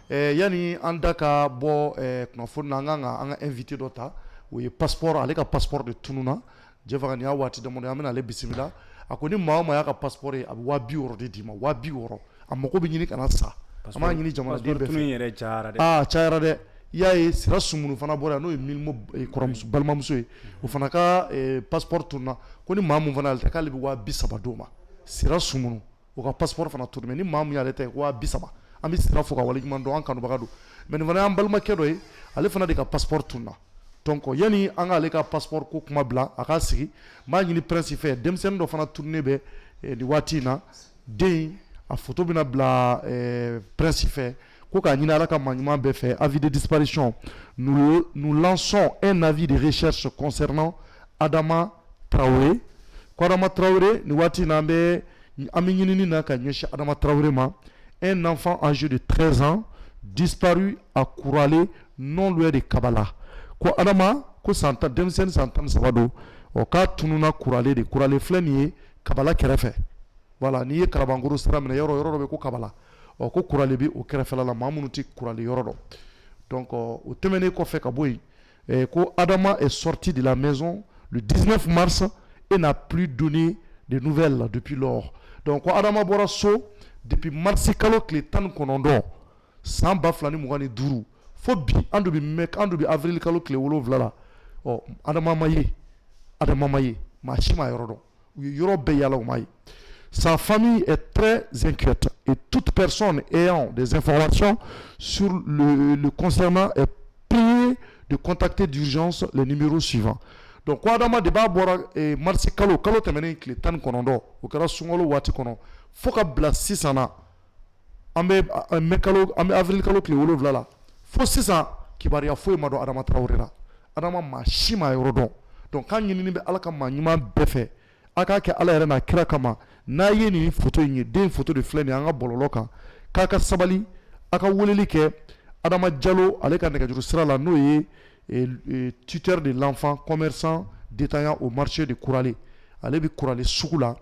yani an da ka bɔ kunnafoni na an kan ka an ka invité dɔ ta o ye passeport ale ka passeport de tununa jɛfaga nin y'a waati damadɔ an bɛna ale bisimila a ko ni maa o maa y'a ka passeport ye a bɛ 250 de d'i ma 250 a mago bɛ ɲini kana sa an b'a ɲini jamanaden bɛɛ fɛ cayara dɛ i y'a ye sira sumunu fana bɔra yan n'o ye milimo kɔrɔmuso balimamuso ye o fana ka passeport tununa ko ni maa mun fana ale tɛ k'ale bɛ 230 d'o ma sira sumunu o ka passeport fana tunun ni maa mun y'ale tɛ 230 an bɛ sira fo ka waleɲuman dɔn an kanubaga don mais nin fana y'an balimakɛ dɔ ye ale fana de ka passeport tununa donc yani an k'ale ka passeport ko kuma bila a k'a sigi n b'a ɲini prince fɛ denmisɛnnin dɔ fana tununnen bɛ nin waati in na den a photo bɛna bila prince fɛ ko k'a ɲini ala ka maɲuman bɛɛ fɛ avis de disparition nous lançons un avis de recherche concernant Adama Traoré ko Adama Traoré ni waati in na an bɛ ɲinini na ka ɲɛsin Adama Traoré ma un enfant âgé de 13 ans disparu à Kouralé non loin de Kabala ko Adama ko denmisɛnnin san 13 don k'a tununa Kouralé de Kouralé filɛ nin ye Kabala kɛrɛfɛ voilà n'i ye Kalabankoro sira minɛ yɔrɔ dɔ bɛ ko Kabala ko Kouralé bɛ o kɛrɛfɛla la maa minnu tɛ Kouralé yɔrɔ dɔn Donc au tɛmɛnen kɔfɛ ka bɔ yen ko Adama est sorti de la maison le 19 mars et n'a plus donné de nouvelles depuis lors. Donc ko Adama bɔra so depuis mars kalo tile 19 san 2025 fo bi an do bi avril kalo tile 7 la Adama ma ye maa si ma yɔrɔ dɔn u ye yɔrɔ bɛɛ yala u ma ye. Sa famille est très inquiète et toute personne ayant des informations sur le concernant est priée de contacter d'urgence les numéros suivants. Donc ko Adama de b'a bɔra mars kalo tɛmɛnen tile 19 o kɛra sunkalo waati kɔnɔ fo ka bila sisan na an bɛ avril kalo tile 7 la fo sisan kibaruya foyi ma dɔn Adama Traoré la. Adama maa si ma yɔrɔ dɔn. Donc k'an ɲinini bɛ Ala ka maa ɲuman bɛɛ fɛ a k'a kɛ Ala yɛrɛ n'a kira kama n'a ye nin photo in ye den photo de filɛ nin ye an ka bɔlɔlɔ kan k'a ka sabali a ka weleli kɛ Adama Diallo ale ka nɛgɛjuru sira la n'o ye tuteur de l'enfant commerçant détaillant au marché de Kurale. Ale bɛ Kurale sugu la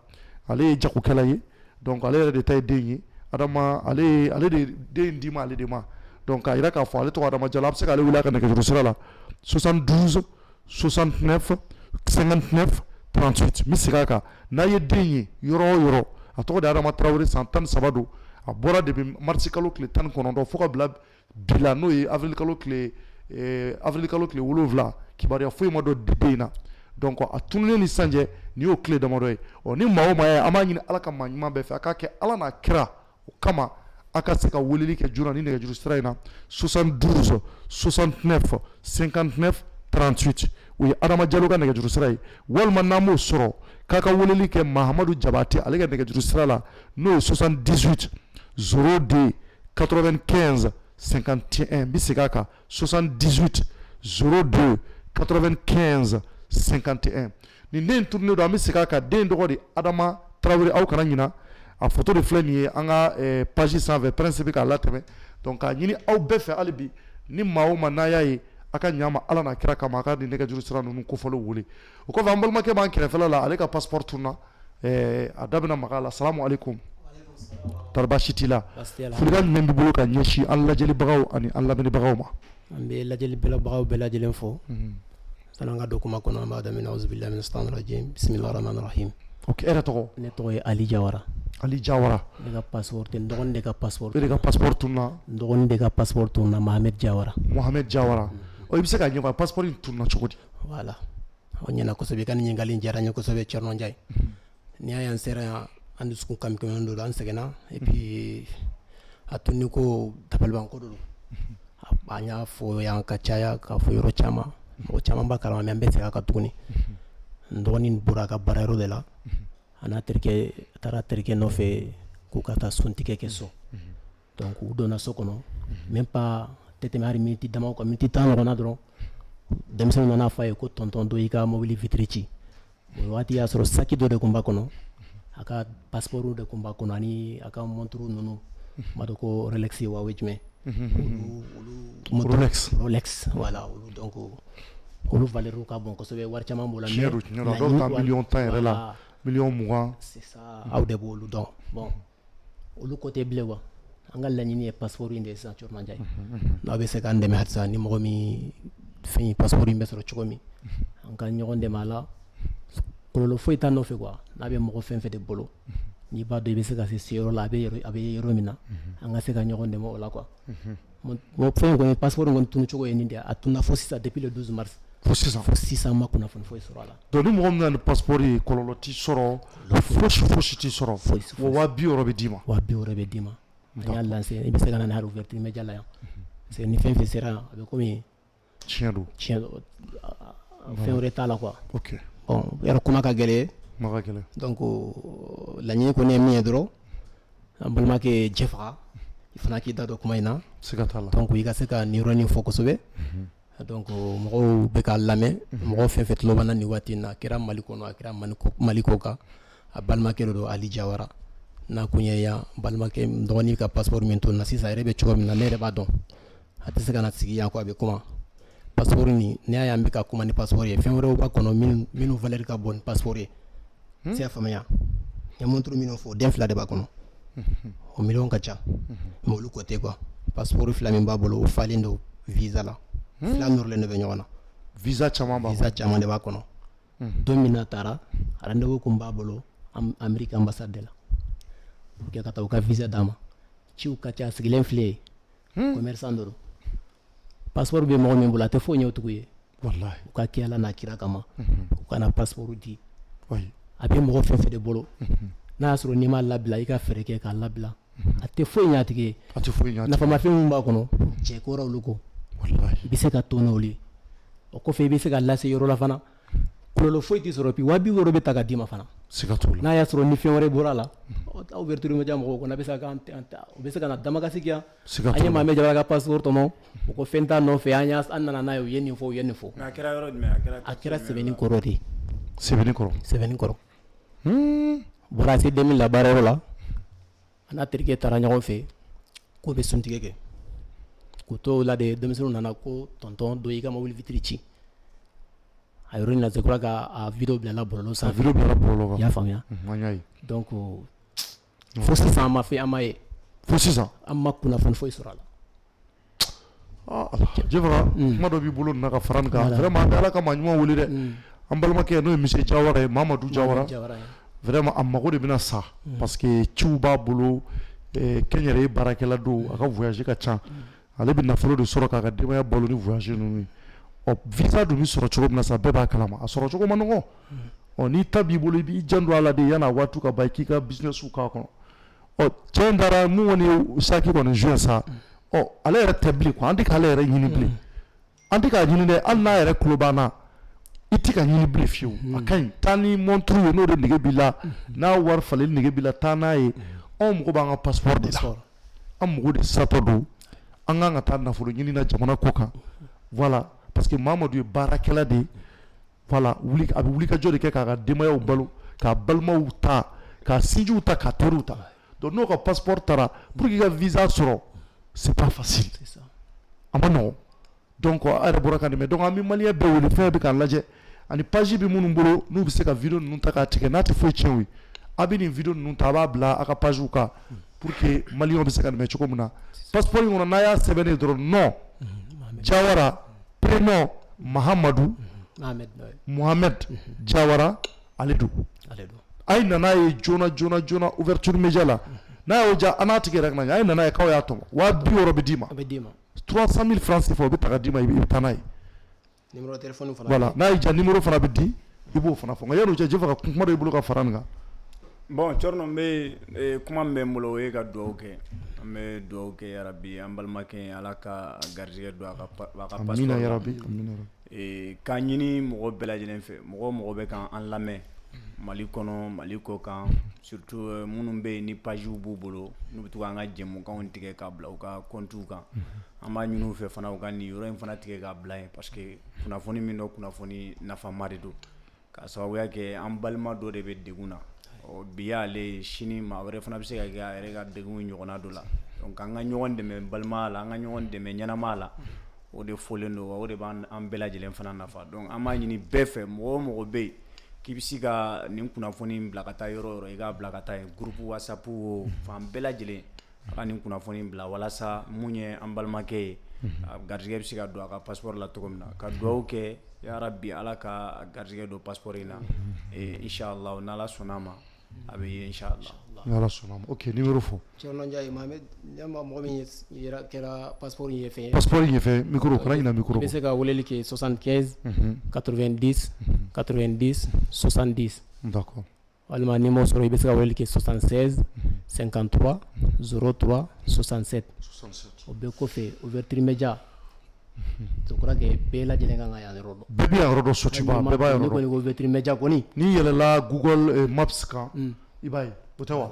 ale ye jagokɛla ye donc ale yɛrɛ de ta ye den ye Adama ale de den di ma ale de ma donc k'a yira k'a fɔ ale tɔgɔ Adama Diallo a bɛ se k'ale wele a ka nɛgɛjuru sira la 72 69 59 38 mi segin a kan n'a ye den ye yɔrɔ o yɔrɔ a tɔgɔ de Adama Traoré san 13 don a bɔra depuis mars kalo tile 19 fo ka bila bi la n'o ye avril kalo tile 7 kibaruya foyi ma dɔn den in na. Donc a tununen ni sanjɛ ni y'o tile damadɔ ye ni maa o maa ye an b'a ɲini Ala ka maa ɲuman bɛɛ fɛ a k'a kɛ Ala n'a kira o kama a ka se ka weleli kɛ joona ni nɛgɛjuru sira in na 72 69 59 38 o ye Adama Diallo ka nɛgɛjuru sira ye walima n'an m'o sɔrɔ k'a ka weleli kɛ Mahamadu Jabate ale ka nɛgɛjuru sira la n'o ye 78 02 95 51 bi segin a kan 78 02 95 51 nin den turunen don an bɛ segin a kan den tɔgɔ de Adama Traoré aw kana ɲina a photo de filɛ nin ye an ka page sanfɛ prince bɛ k'a latɛmɛ donc k'a ɲini aw bɛɛ fɛ hali bi ni maa o maa n'a y'a ye a ka ɲa ma Ala n'a kira kama a ka nin nɛgɛjuru sira ninnu kofɔlenw wele o kɔfɛ an balimakɛ b'an kɛrɛfɛla la ale ka passeport tunna a da bɛna maga a la salamu aleykum tɔɔrɔ baasi t'i la folikan jumɛn b'i bolo ka ɲɛsin an lajɛlibagaw ani an lamɛnibagaw ma. An bɛ lajɛlibagaw bɛɛ lajɛlen fɔ san'an ka don kuma kɔnɔ an b'a daminɛ auzubillahi mina shaitanir rajim bismillahir rahmanir rahim. Ok e yɛrɛ tɔgɔ. Ne tɔgɔ ye Ali Jawara. Ali Jawara. Ne ka passeport tɛ n dɔgɔnin de ka passeport. E de ka passeport tunna. N dɔgɔnin de ka passeport tunna Mohamed Jawara. Mohamed Jawara. I bɛ se ka ɲɛfɔ passeport in tunna cogo di. Voilà o ɲɛna kosɛbɛ i ka nin ɲininkali in diyara n ye kosɛbɛ Thierno Ndiaye. Ni y'a ye an sera yan an dusukun kami-kami don an sɛgɛnna et puis a tunni ko dabalibanko don an y'a fɔ yan ka caya k'a fɔ yɔrɔ caman mɔgɔ caman b'a kalama mais an bɛ segin a kan tuguni n dɔgɔnin bɔra a ka baarayɔrɔ de la a n'a terikɛ a taara terikɛ nɔfɛ k'u ka taa sontigɛ kɛ so donc u donna so kɔnɔ même pas tɛ tɛmɛ hali miniti dama kan miniti 10 ɲɔgɔnna dɔrɔn denmisɛnw nana fɔ a ye ko tonton dɔ y'i ka mobili vitre ci o waati y'a sɔrɔ saki dɔ de tun b'a kɔnɔ a ka passeport de tun b'a kɔnɔ ani a ka montre ninnu m'a dɔn ko Rolex wa o ye jumɛn Rolex voilà olu donc olu valeur ka bon kosɛbɛ wari caman b'o la mais dɔw ta miliyɔn 10 yɛrɛ la miliyɔn 20 c'est ça aw de b'olu dɔn bon olu ko tɛ bilen wa an ka laɲini ye passeport in de ye sisan Thierno Ndiaye n'aw bɛ se k'an dɛmɛ halisa ni mɔgɔ min fɛn passeport in bɛ sɔrɔ cogo min an ka ɲɔgɔn dɛmɛ a la kɔlɔlɔ foyi t'a nɔfɛ quoi n'a bɛ mɔgɔ fɛn fɛn de bolo n'i b'a dɔn i bɛ se ka se yɔrɔ la a bɛ yɔrɔ min na an ka se ka ɲɔgɔn dɛmɛ o la quoi fɛn in kɔni passeport in kɔni tunu cogo ye nin de ye a tunna fo sisan depuis le 12 mars fo sisan ma kunnafoni foyi sɔrɔ a la donc ni mɔgɔ min na ni passeport ye kɔlɔlɔ t'i sɔrɔ fosi t'i sɔrɔ wa 200 bɛ d'i ma 200 bɛ d'i ma an y'a lancé i bɛ se ka na ni hali ouverture média la yan parce que ni fɛn fɛn sera yan a bɛ komi tiɲɛ don fɛn wɛrɛ t'a la quoi ok bon yɛrɛ kuma ka gɛlɛn donc laɲini kɔni ye min ye dɔrɔn an balimakɛ jɛ faga i fana k'i da don kuma in na donc i ka se ka nin yɔrɔnin fɔ kosɛbɛ donc mɔgɔw bɛ ka lamɛn mɔgɔw fɛn fɛn tulo b'an na nin waati in na a kɛra Mali kɔnɔ a kɛra Mali kɔ kan a balimakɛ de don Ali Jawara n'a kun ye yan balimakɛ dɔgɔnin ka passeport min to na sisan a yɛrɛ bɛ cogo min na ne yɛrɛ b'a dɔn a tɛ se ka na sigi yan ko a bɛ kuma passeport ni ne y'a ye an bɛ ka kuma ni passeport ye fɛn wɛrɛw b'a kɔnɔ minnu valeur ka bon ni passeport ye se y'a faamuya n ye montre minnu fɔ den 2 de b'a kɔnɔ o miliyɔn ka ca mais olu ko tɛ quoi passeport 2 min b'a bolo o falen don visa la fila nɔrɔlen de bɛ ɲɔgɔn na visa caman b'a visa caman de b'a kɔnɔ don min na taara rendez-vous kun b'a bolo Amérique ambassade de la pour que ka taa u ka visa d'a ma ciw ka ca sigilen filɛ yen commerçant dɔ don passeport bɛ mɔgɔ min bolo a tɛ foyi ɲɛ o tigiw ye wallahi u ka kɛ Ala n'a kira kama u kana passeport di oui a bɛ mɔgɔ fɛn fɛn de bolo n'a y'a sɔrɔ n'i m'a labila i ka fɛɛrɛ kɛ k'a labila a tɛ foyi ɲɛ a tigi ye a tɛ foyi ɲɛ a tigi ye nafamafɛn min b'a kɔnɔ cɛ kora olu ko wallahi i bɛ se ka to n'olu ye o kɔfɛ i bɛ se ka lase yɔrɔ la fana kɔlɔlɔ foyi t'i sɔrɔ puis 50,000 bɛ ta ka d'i ma fana siga t'o la n'a y'a sɔrɔ ni fɛn wɛrɛ bɔra a la ouverture média mɔgɔw kɔnɔ a bɛ se ka na damakasi kɛ yan siga an t'o ye la maa min jabala ka passeport tɔmɔ o ko fɛn t'a nɔfɛ an nana n'a ye u ye nin fɔ u ye nin fɔ a kɛra yɔrɔ jumɛn a kɛra sɛbɛnni kɔrɔ de sɛbɛnni kɔrɔ sɛbɛnni kɔrɔ bɔra se 2000 la baarayɔrɔ la a n'a terikɛ taara ɲɔgɔn fɛ k'o bɛ suntigɛ kɛ k'u to o la de denmisɛnninw nana ko tonton dɔ y'i ka mobili vitre ci a yɔrɔ in na je crois que a vidéo bilala bɔlɔlɔ a sanfɛ vidéo bilara bɔlɔlɔ kan i y'a faamuya an y'a ye donc fo sisan an ma fɛn an ma ye fo sisan an ma kunnafoni foyi sɔrɔ a la Jɛfaga kuma dɔ b'i bolo nin na ka fara nin kan Voilà. vraiment an bɛ Ala ka maa ɲuman wele dɛ an balimakɛ n'o ye monsieur Jawara ye Mamadu Jawara Jawara ye. vraiment a mago de bɛna sa parce que ciw b'a bolo kɛnyɛrɛye baarakɛla don a ka voyage ka ca ale bɛ nafolo de sɔrɔ k'a ka denbaya balo ni voyage ninnu ye ɔ visa dun bɛ sɔrɔ cogo min na sa bɛɛ b'a kalama a sɔrɔ cogo ma nɔgɔn ɔ n'i ta b'i bolo i b'i janto a la de yan'a waati ka ban i k'i ka business k'a kɔnɔ ɔ cɛ in taara mun kɔni ye saki kɔni joué sa ɔ ale yɛrɛ tɛ bilen quoi an tɛ k'ale yɛrɛ ɲini bilen an tɛ k'a ɲini dɛ hali n'a yɛrɛ tulo b'an na i tɛ ka ɲini bilen fiyewu a ka ɲi taa ni montre ye n'o de nege b'i la n'a wari falen nege b'i la taa n'a ye anw mago b'an ka passeport de la an mago de satɔ don an kan ka taa nafolo ɲini na jamana kɔ kan voilà parce que Mamadu ye baarakɛla de ye voilà a bɛ wulikajɔ de kɛ k'a ka denbayaw balo k'a balimaw ta k'a sinjiw ta k'a teriw ta donc n'o ka passeport taara pour que i ka visa sɔrɔ c'est pas facile a ma nɔgɔn donc a yɛrɛ bɔra ka nin mɛn donc an bɛ maliyɛn bɛɛ wele fɛn bɛ k'a lajɛ ani page bɛ minnu bolo n'u bɛ se ka video ninnu ta k'a tigɛ n'a tɛ foyi tiɲɛ o ye a bɛ nin video ninnu ta a b'a bila a ka pagew kan pour que maliyɛnw bɛ se ka nin mɛn cogo min na passeport in kɔnɔ n'a y'a sɛbɛnnen dɔrɔn non Jawara prénom Mahamadu Mohamed Jawara ale don a ye nana ye joona ouverture média la n'a y'o diya an n'a tigi yɛrɛ ka na a ye nana ye k'aw y'a tɔmɔ 250 bɛ d'i ma 300,000 francs CFA o bɛ ta ka d'i ma i bɛ taa n'a ye voilà n'a y'i diya numéro fana bɛ di i b'o fana fɔ nka yan'o cɛ Jɛfaga kuma dɔ i bolo ka fara nin kan bon Thierno n bɛ kuma min bɛ n bolo o ye ka dugawu kɛ an bɛ dugawu kɛ yarabi an balimakɛ Ala ka garijɛgɛ don a ka passeport amina yarabi amina k'a ɲini mɔgɔ bɛɛ lajɛlen fɛ mɔgɔ bɛ k'an lamɛn Mali kɔnɔ Mali kɔ kan surtout minnu bɛ yen ni pagew b'u bolo n'u bɛ to k'an ka jɛmukanw tigɛ k'a bila u ka comptes kan an b'a ɲini u fɛ fana u ka nin yɔrɔ in fana tigɛ k'a bila yen parce que kunnafoni min don kunnafoni nafama de don k'a sababuya kɛ an balima dɔ de bɛ degun na bi y'ale sini maa wɛrɛ fana bɛ se ka kɛ a yɛrɛ ka degun ɲɔgɔnna dɔ la donc an ka ɲɔgɔn dɛmɛ balimaya la an ka ɲɔgɔn dɛmɛ ɲɛnamaya la o de fɔlen don o de b'an bɛɛ lajɛlen fana nafa donc an b'a ɲini bɛɛ fɛ mɔgɔ o mɔgɔ bɛ yen k'i bɛ se ka nin kunnafoni bila ka taa yɔrɔ o yɔrɔ i k'a bila ka taa yen groupe WhatsApp o fan bɛɛ lajɛlen a ka nin kunnafoni bila walasa mun ye an balimakɛ ye a garijɛgɛ bɛ se ka don a ka passeport la cogo min na ka dugawu kɛ yarabi Ala ka garijɛgɛ don passeport in na inshallah n'Ala sɔnn'a ma a bɛ ye inshallah n'Ala sɔnn'a ma ok numéro fɔ Thierno Ndiaye Mohamed mɔgɔ min kɛra passeport in ye fɛn ye passeport in ye fɛn micro kana ɲina micro i bɛ se ka weleli kɛ 75 90 90 70 d'accord walima ni m'o sɔrɔ i bɛ se ka weleli kɛ 76 53 03 67 o bɛɛ kɔfɛ ouverture média je crois que bɛɛ lajɛlen kan ka yan yɔrɔ dɔn bɛɛ bɛ yan yɔrɔ dɔn Sotiba bɛɛ b'a yɔrɔ ne kɔni ko ouverture média kɔni n'i yɛlɛla Google Maps kan i b'a ye o tɛ wa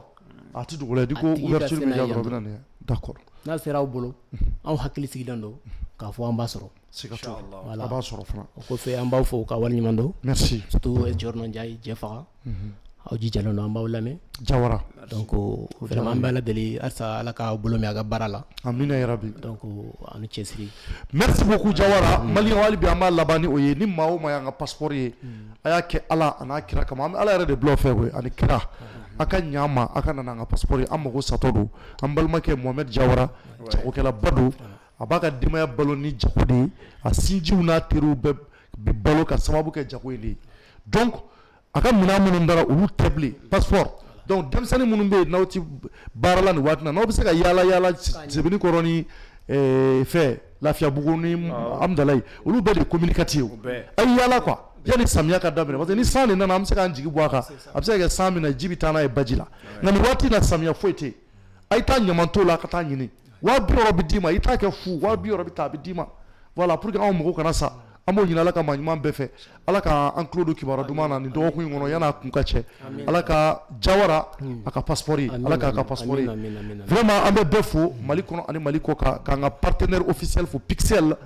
a tɛ dogo la i ko ouverture média dɔrɔn bɛ na nin ye d'accord n'a sera aw bolo anw hakili sigilen don k'a fɔ an b'a sɔrɔ siga t'o la a b'a sɔrɔ fana o kɔfɛ an b'aw fɔ k'a waleɲuman dɔn merci surtout Thierno Ndiaye Jɛfaga aw jijalen don an b'aw lamɛn Jawara donc vraiment an bɛ Ala deli halisa Ala k'aw bolo mɛn a ka baara la amina yarabi donc a ni cɛsiri merci beaucoup Jawara maliyɛnw hali bi an b'a laban ni o ye ni maa o maa y'an ka passeport ye a y'a kɛ Ala a n'a kira kama an bɛ Ala yɛrɛ de bila o fɛ koyi ani kira a ka ɲ'an ma a ka na n'an ka passeport ye an mago satɔ don an balimakɛ Mohamed Jawara jagokɛlaba don a b'a ka denbaya balo ni jago de ye a sinjiw n'a teriw bɛɛ bi balo ka sababu kɛ jago in de ye donc a ka minɛn minnu dara olu tɛ bilen passeport donc denmisɛnnin minnu bɛ yen n'aw ti baara la nin waati na n'aw bɛ se ka yaala Sebeni kɔrɔ ni fɛ Lafiyabugu ni Amudalayi olu bɛɛ de ye communicati ye a ye yaala quoi yanni samiya ka daminɛ parce que ni san de nana an bɛ se k'an jigi bɔ a kan a bɛ se ka kɛ san min na ji bɛ taa n'a ye baji la nka nin waati na samiya foyi tɛ yen a ye taa ɲaman to la ka taa ɲini 200 bɛ d'i ma i t'a kɛ fu 200 bɛ taa a bɛ d'i ma voilà pour que anw mɔgɔw kana sa an b'o ɲini Ala ka maa ɲuman bɛɛ fɛ Ala ka an tulo don kibaruya duman na nin dɔgɔkun in kɔnɔ yan'a kun ka cɛ Ala ka Jawara a ka passeport ye Ala k'a ka passeport ye vraiment an bɛ bɛɛ fo Mali kɔnɔ ani Mali kɔ kan k'an ka partenaire officiel fo Pixel